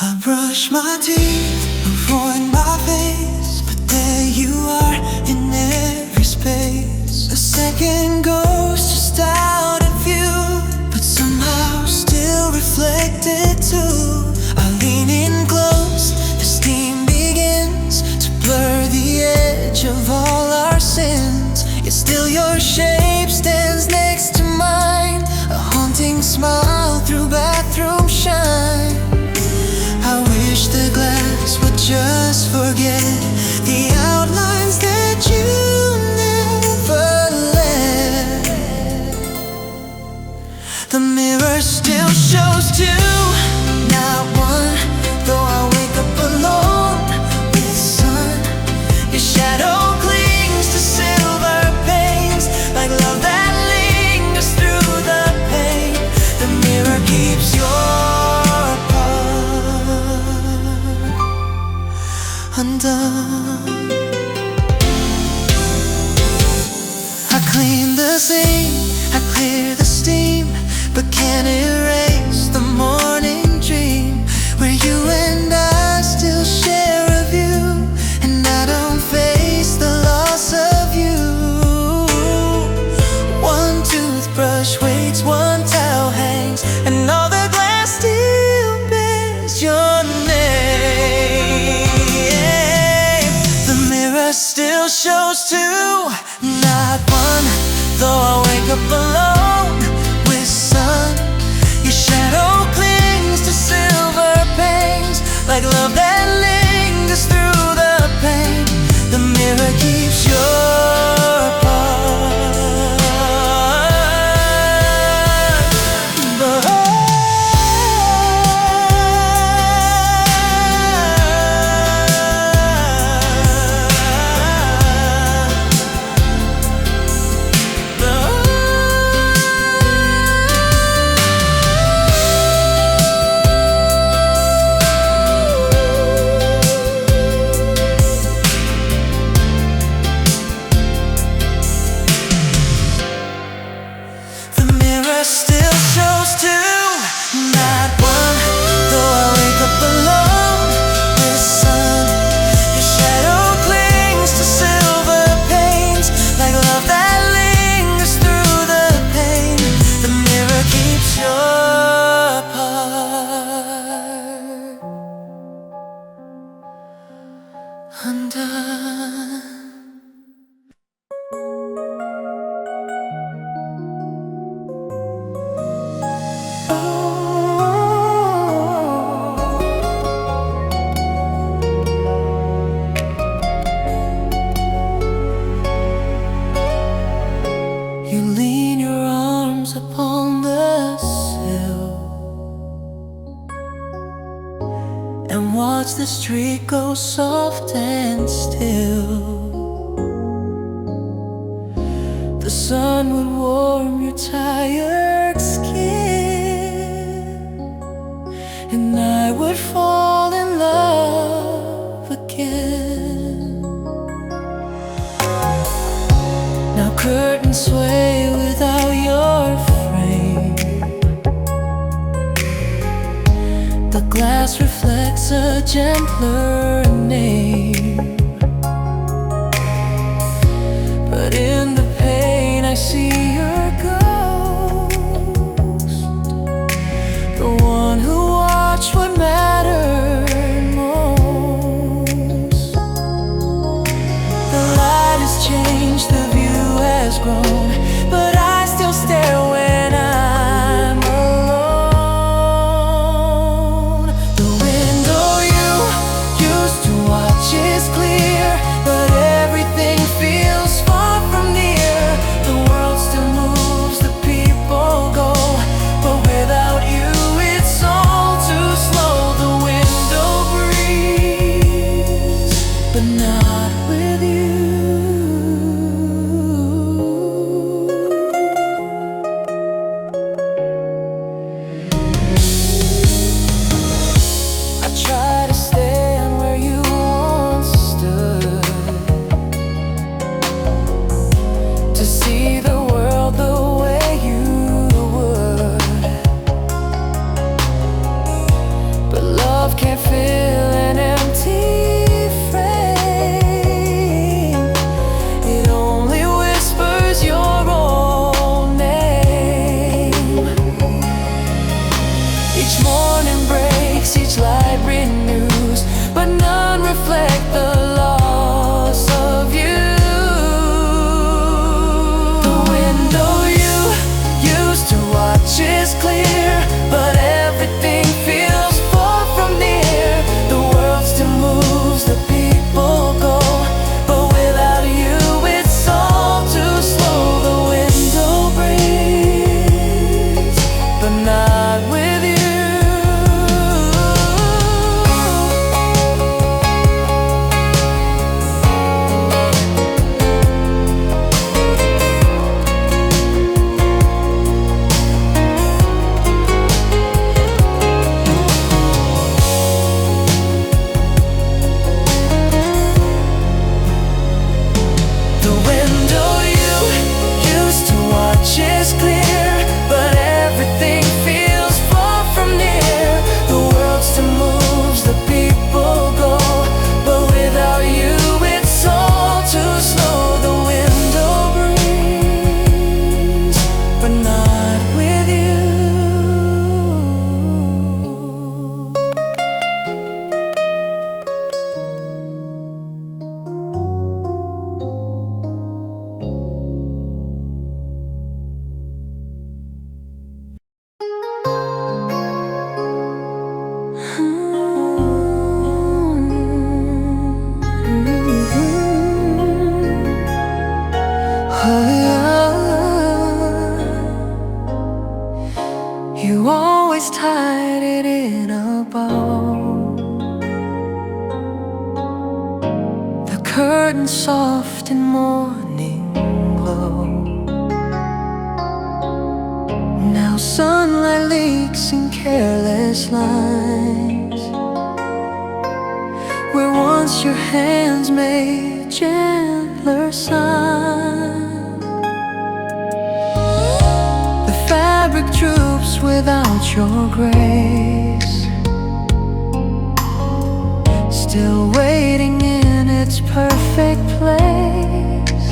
I brush my teeth, avoid my face, but there you are in every space. A second goes just out of view, but somehow still reflected too. I lean in close, the steam begins to blur the edge of all our sins. Yet still your shape stands next to mine, a haunting smile through bathroom shine. I wish the glass would just forget the outlines that you never left. The mirror still shows two, not one. Though I wake up alone with sun, your shadow clings to silver panes, like love that lingers through the pain. The mirror keeps your undone. I clean the sink, I clear the steam, but can't erase the morning dream where you and I still share a view, and I don't face the loss of you. One toothbrush waits, one towel hangs, and all the glass still bears your name. Still shows two, not one. Though I wake up alone with sun, your shadow clings to silver panes, like love that lingers through the pain. The mirror keeps your part, but watch the street go soft and still. The sun would warm your tired skin, and I would fall in love again. Now curtains sway without your frame. The glass reflects a gentler name, but in the pain I see your ghost, the one who watched what mattered most. The light has changed, the view has grown, but I still stare when I'm alone. The window you used to watch it continues, but none reflect the loss of you. The window you used to watch is clear, but everything feels far from near. The world still moves, the people go, but without you it's all too slow. The window breathes, but not with you. The window you used to watch is clear, but everything feels far from near. The world still moves, the people go, but without you it's all too slow. The window breathes, but not with you. You always tied it in a bow, the curtain soft in morning glow. Now sunlight leaks in careless lines, where once your hands made gentler signs. The fabric droops without your grace, still waiting in its perfect place.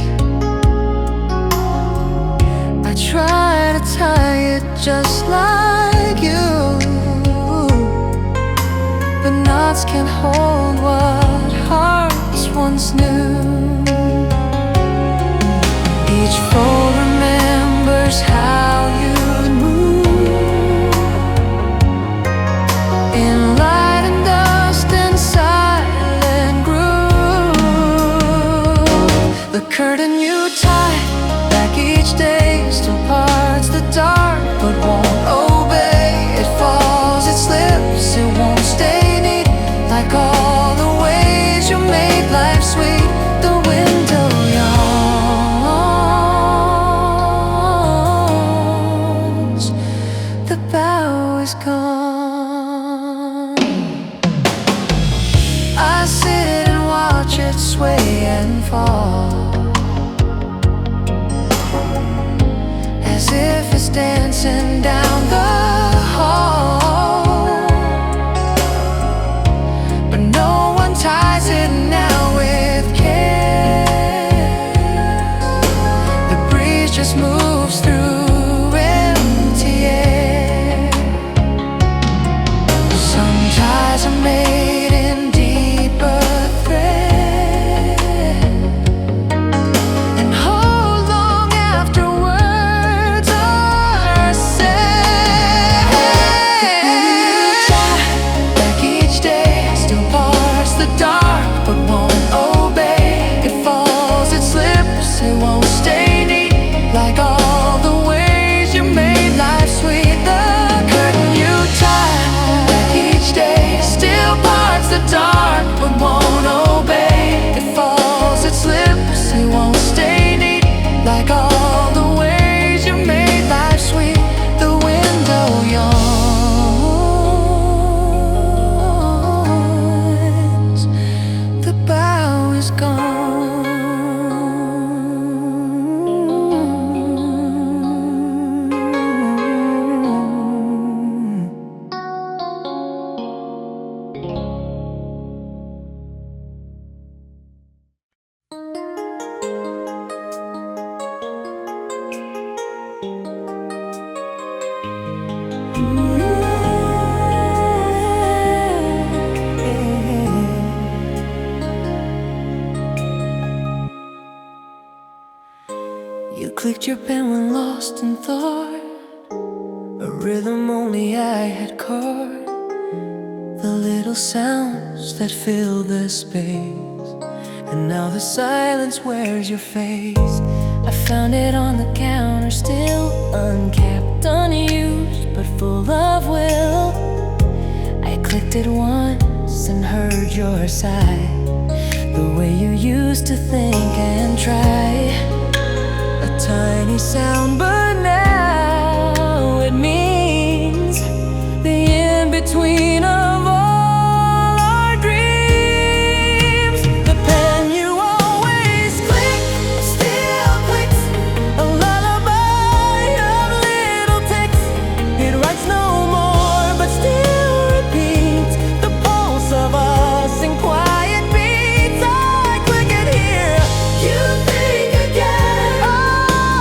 I try to tie it just like you, but knots can't hold what hearts once knew. Each fold remembers how you'd move in light and dust and silent groove. The curtain you tie back each day still parts the dark, but won't obey. It falls, it slips, it won't stay neat, like all the ways you made life sweet. The window yawns, the bow is gone. I sit and watch it sway and fall, as if it's dancing down the hall. But no one ties it now with care. The breeze just moves through empty air. Some ties are made in deeper thread and hold long after words are said. You tie back each day, still parts the dark, but won't obey. It falls, it slips, it won't stay neat, like all the ways you made life sweet. The curtain you tie back each day still parts the dark, but won't obey. It falls, it slips, it won't stay neat, like all the ways you made life sweet. The window yawns, the bow is gone. clicked your pen when lost in thought, a rhythm only I had caught, the little sounds that filled the space, and now the silence wears your face. I found it on the counter, still uncapped, unused, but full of will. I clicked it once and heard your sigh, the way you used to think and try. A tiny sound, but now it means the in-between of all our dreams. The pen you always click still clicks, a lullaby of little ticks. It writes no more, but still repeats the pulse of us in quiet beats. I click it here, you think again. Oh,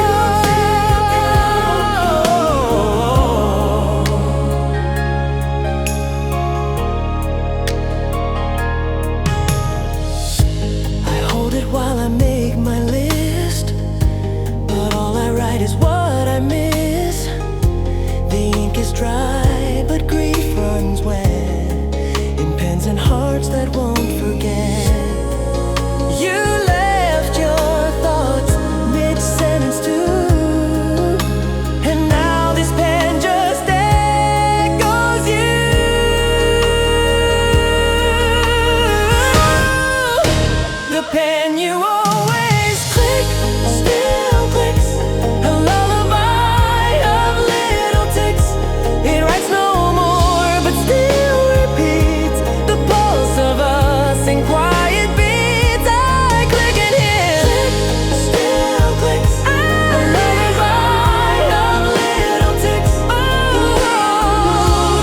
you think again. I hold it while I make my list, but all I write is what I miss. The ink is dry, but grief runs wet in pens and hearts that won't forget. You left your thoughts mid-sentence too, and now this pen just echoes you. The pen you always click still clicks, a lullaby of little ticks. It writes no more, but still repeats the pulse of us in quiet beats. I click it here, click still clicks, a lullaby of little ticks. Oh,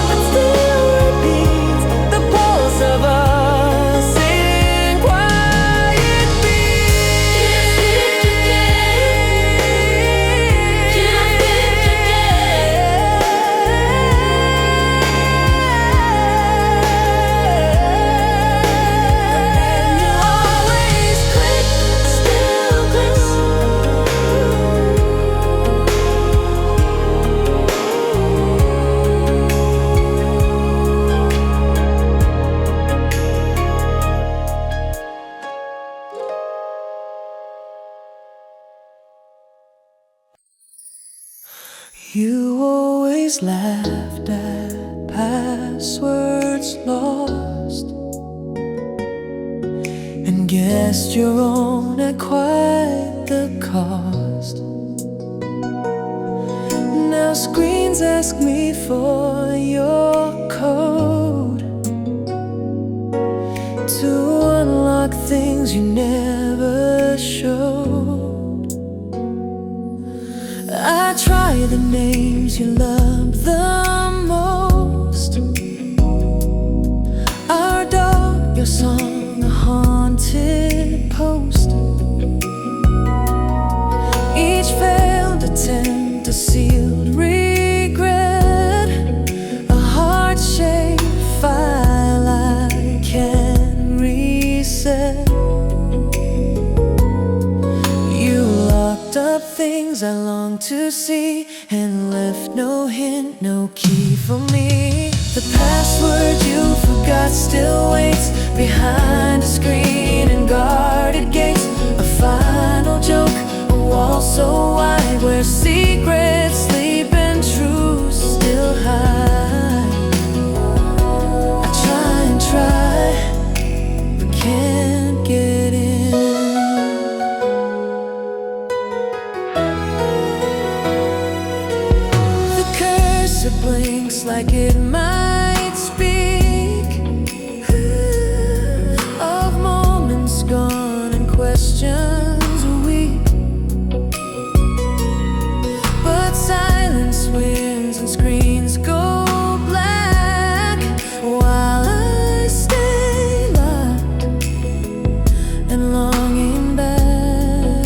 but still repeats the pulse of us in quiet beats. You always click still clicks. You always laughed at passwords lost, and guessed your own at quite the cost. Now screens ask me for your code to unlock things you never showed. I try the names you love the most, our dog, your song, a haunted post. Each failed attempt, a sealed regret, a heart-shaped file I can reset. You locked up things I long to see, and left no hint, no key for me. The password you forgot still waits behind a screen and guarded gates. A final joke, a wall so wide where secrets sleep and truths still hide. I try and try, but can't get in. The cursor blinks like it might speak of moments gone and questions weak, but silence wins and screens go black while I stay locked and longing back.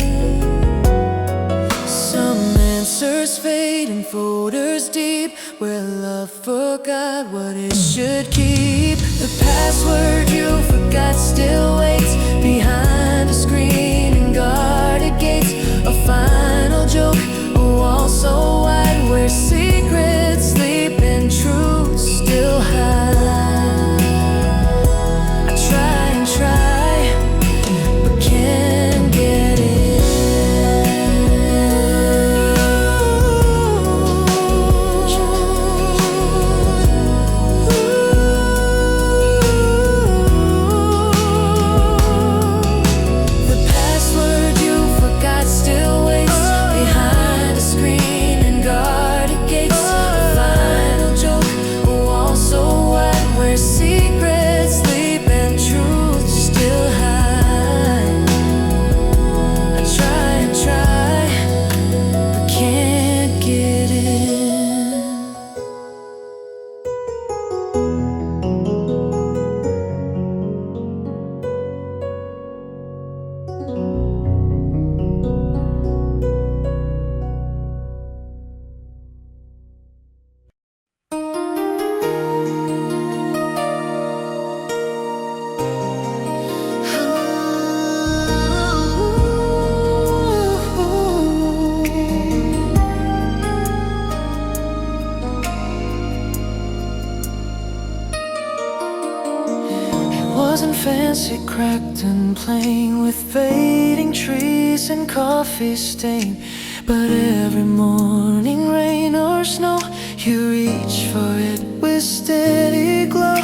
Some answers fade in folders deep, where love forgot what it should keep. The password you forgot still waits behind a screen and guarded gates. A wasn't fancy, cracked and plain, with fading trees and coffee stain. But every morning, rain or snow, you reach for it with steady glow.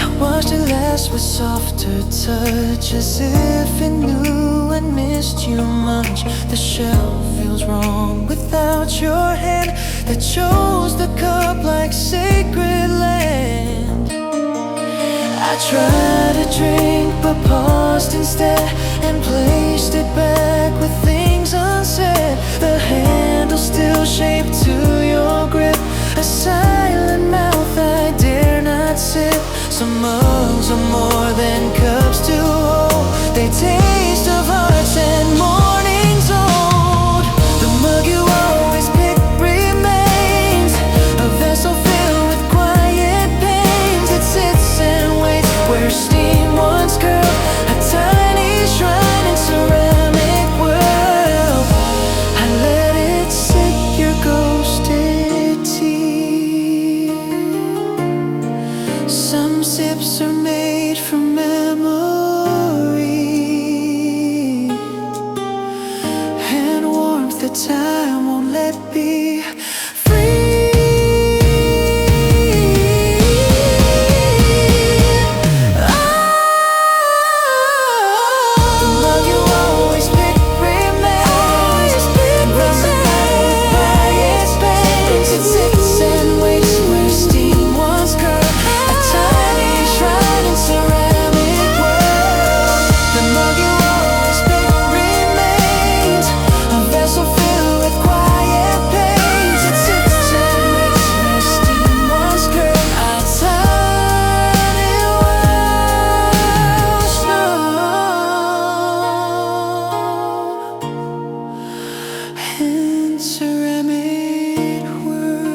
I watched it last with softer touch, as if it knew I missed you much. The shelf feels wrong without your hand that chose the cup like sacred land. I tried to drink but paused instead, and placed it back with things unsaid. The handle still shaped to your grip, a silent mouth I dare not sip. Some mugs are more than cups to hold, they taste of hearts and mornings old. The mug you always pick remains, a vessel filled with quiet pains. It sits and waits where steam once curled, a tiny shrine in ceramic world. I let it sit, your ghosted tea. Some sips are made from memory, and warmth that time won't let be free. The mug you always pick remains, by its veins. It sits and waits where steam once curled, a tiny shrine in ceramic world. The mug you always pick remains, a vessel filled with quiet pains. It sits and waits where steam once curled, a tiny well snow in ceramic world.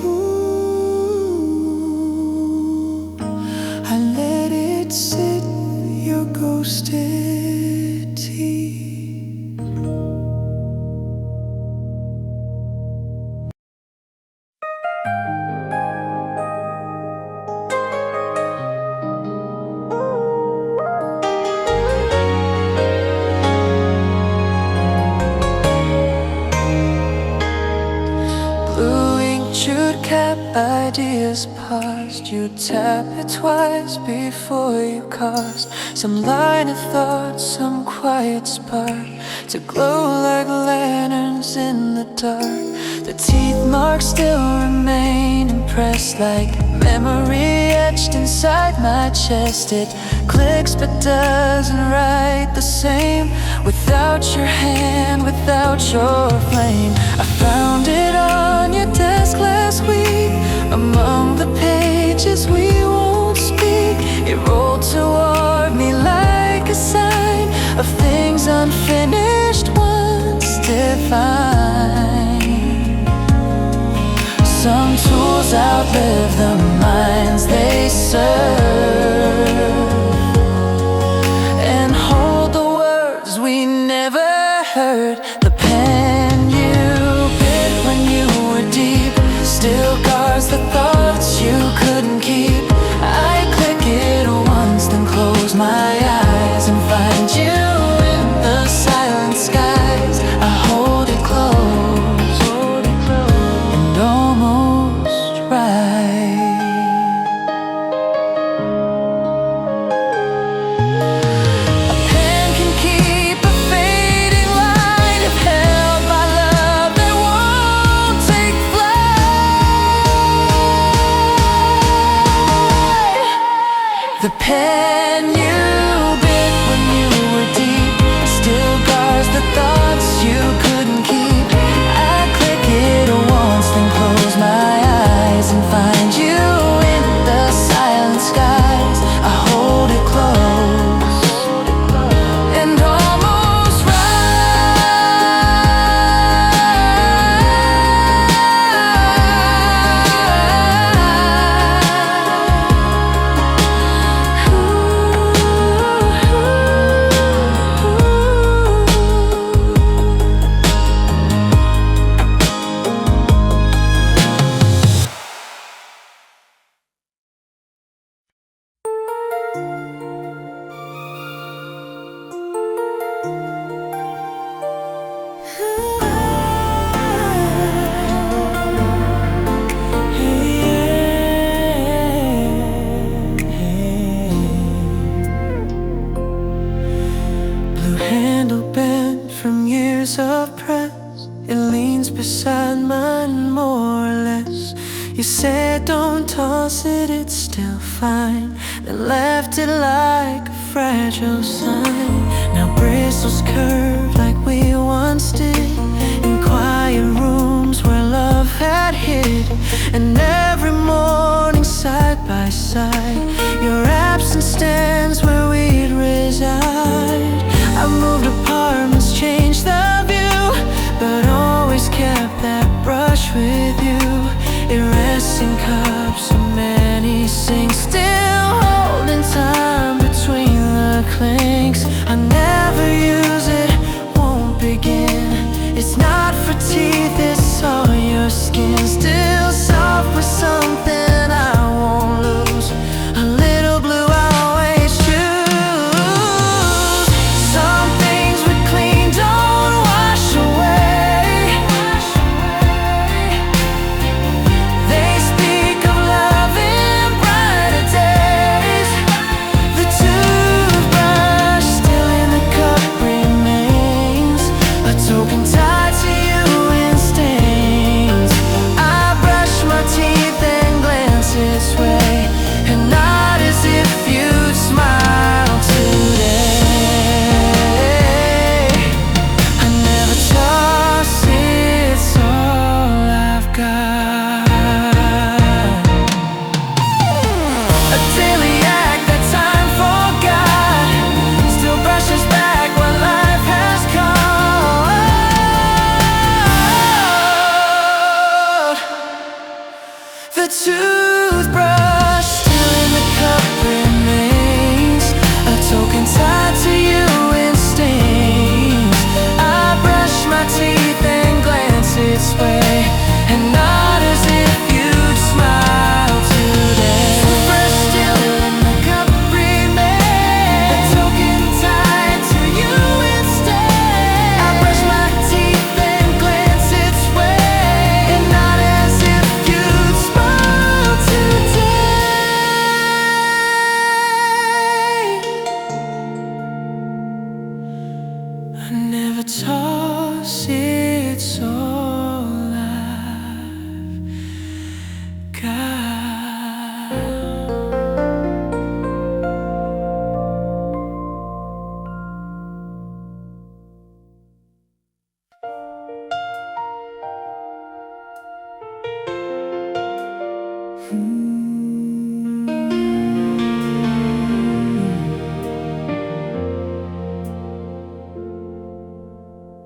Ooh, I let it sit, your ghosted tea. Blue ink chewed cap, ideas paused. You tap it twice before you cast some line of thought, some quiet spark to glow like lanterns in the dark. The teeth marks still remain impressed, like memory etched inside my chest. It clicks but doesn't write the same without your hand, without your flame. I found it on your desk last week, among the pages we won't speak. It rolled toward me like a sign of things unfinished, once defined. Some tools outlive the minds they serve, and hold the words we never heard. The pen you bit when you were deep still guards the thoughts you couldn't keep. I click it once, then close my eyes and find you in the silent skies. I hold it close, and almost right. side, mine more or less. You said don't toss it, it's still fine, then left it like a fragile sign. Now bristles curve like we once did, in quiet rooms where love had hid. And every morning side by side, your absence stands where we'd reside. I've moved apartments, changed the view, but always kept that brush with you. It rests in cups of many sinks, still holding time between the clinks. I never use it, won't begin. It's not for teeth, it's all your skin. Still soft with something I won't lose. A little blue I always choose. Some things we clean don't wash away. They speak of love in brighter days. The toothbrush still in the cup remains, a token tied to you in stains. I brush my teeth and glance its way, and not as if you'd smile today. I never toss, it's all I've got. A daily act that time forgot, still brushes back what life has caught. The toothbrush still in the cup remains, a token tied to you in stains. I brush my teeth and glance its way, and not as if you'd smile today. Toothbrush still in the cup remains, a token tied to you instead. I brush my teeth and glance its way, and not as if you'd smile today. I never toss, it's all I've got.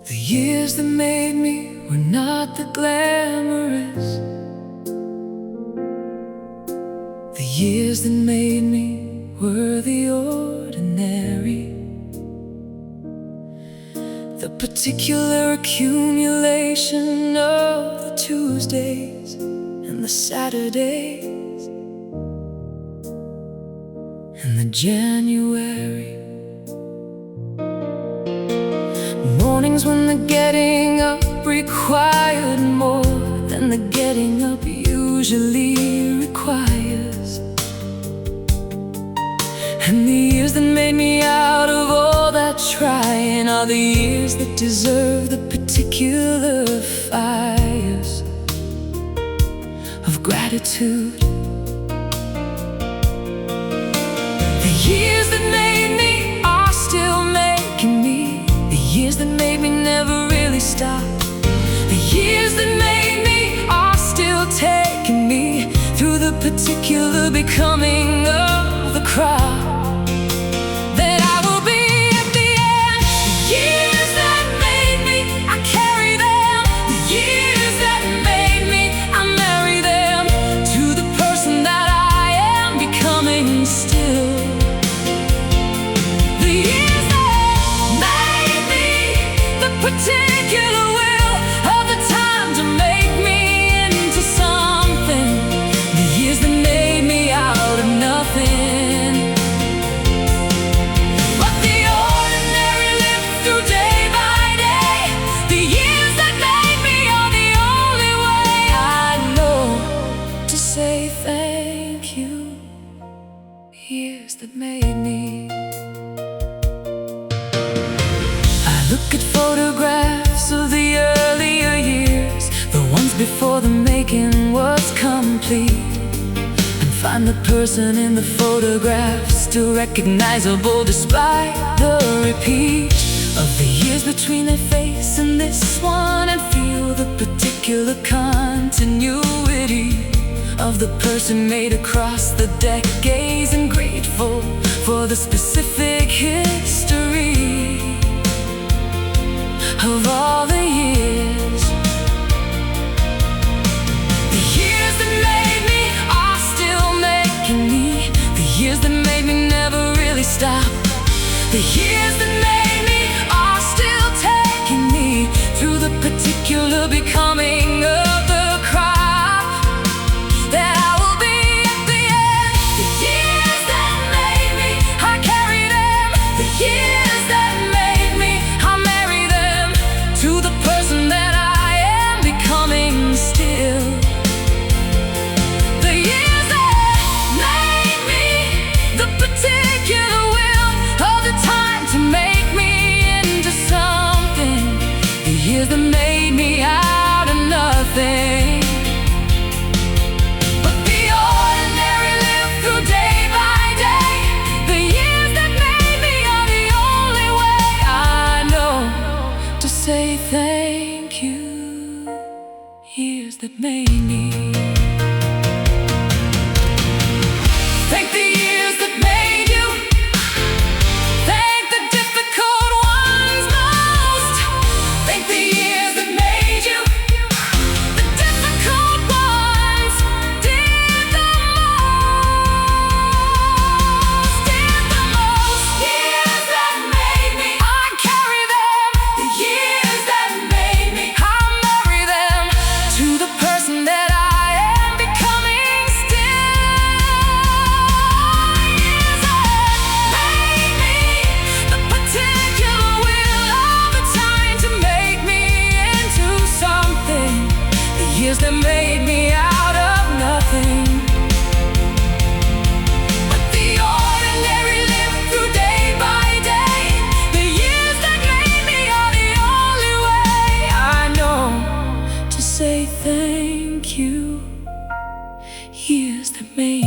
The years that made me were not the glamorous. The years that made me were the ordinary. The particular accumulation of the Tuesdays and the Saturdays and the January mornings when the getting up required more than the getting up usually requires. And the years that made me out of all that trying are the years that deserve the particular fires of gratitude. The years that made me are still making me. The years that made me never really stop. The years that made me are still taking me through the particular becoming of the crowd that I will be at the end. The years that made me, I carry them. The years that made me, I marry them to the person that I am becoming still. The years that made me, the particular will of the time to make me into something. The years that made me out of nothing. complete, and find the person in the photograph still recognizable despite the repeat of the years between their face and this one, and feel the particular continuity of the person made across the decades, and grateful for the specific history of all the years. The years that made me are still making me. The years that made me never really stop. The years that made me are still taking me through the particular becoming of the crop that I will be at the end. The years that made me, I carry them. The years that made me, I marry them to the person that I am becoming still. The years that made me, the particular will of the time to make me into something. The years that made me out of nothing. But the ordinary lived through day by day. The years that made me are the only way I know to say thank you. Years that made me. Thank the years that made you. Thank the difficult ones most. Thank the years that made you. The difficult ones did the most. Did the most. Years that made me, I carry them. The years that made me, I marry them to the person that I am becoming still. Years that made me, the particular will of the time to make me into something. The years that made me out of nothing. But the ordinary lived through day by day. The years that made me are the only way I know to say thank you. Years that made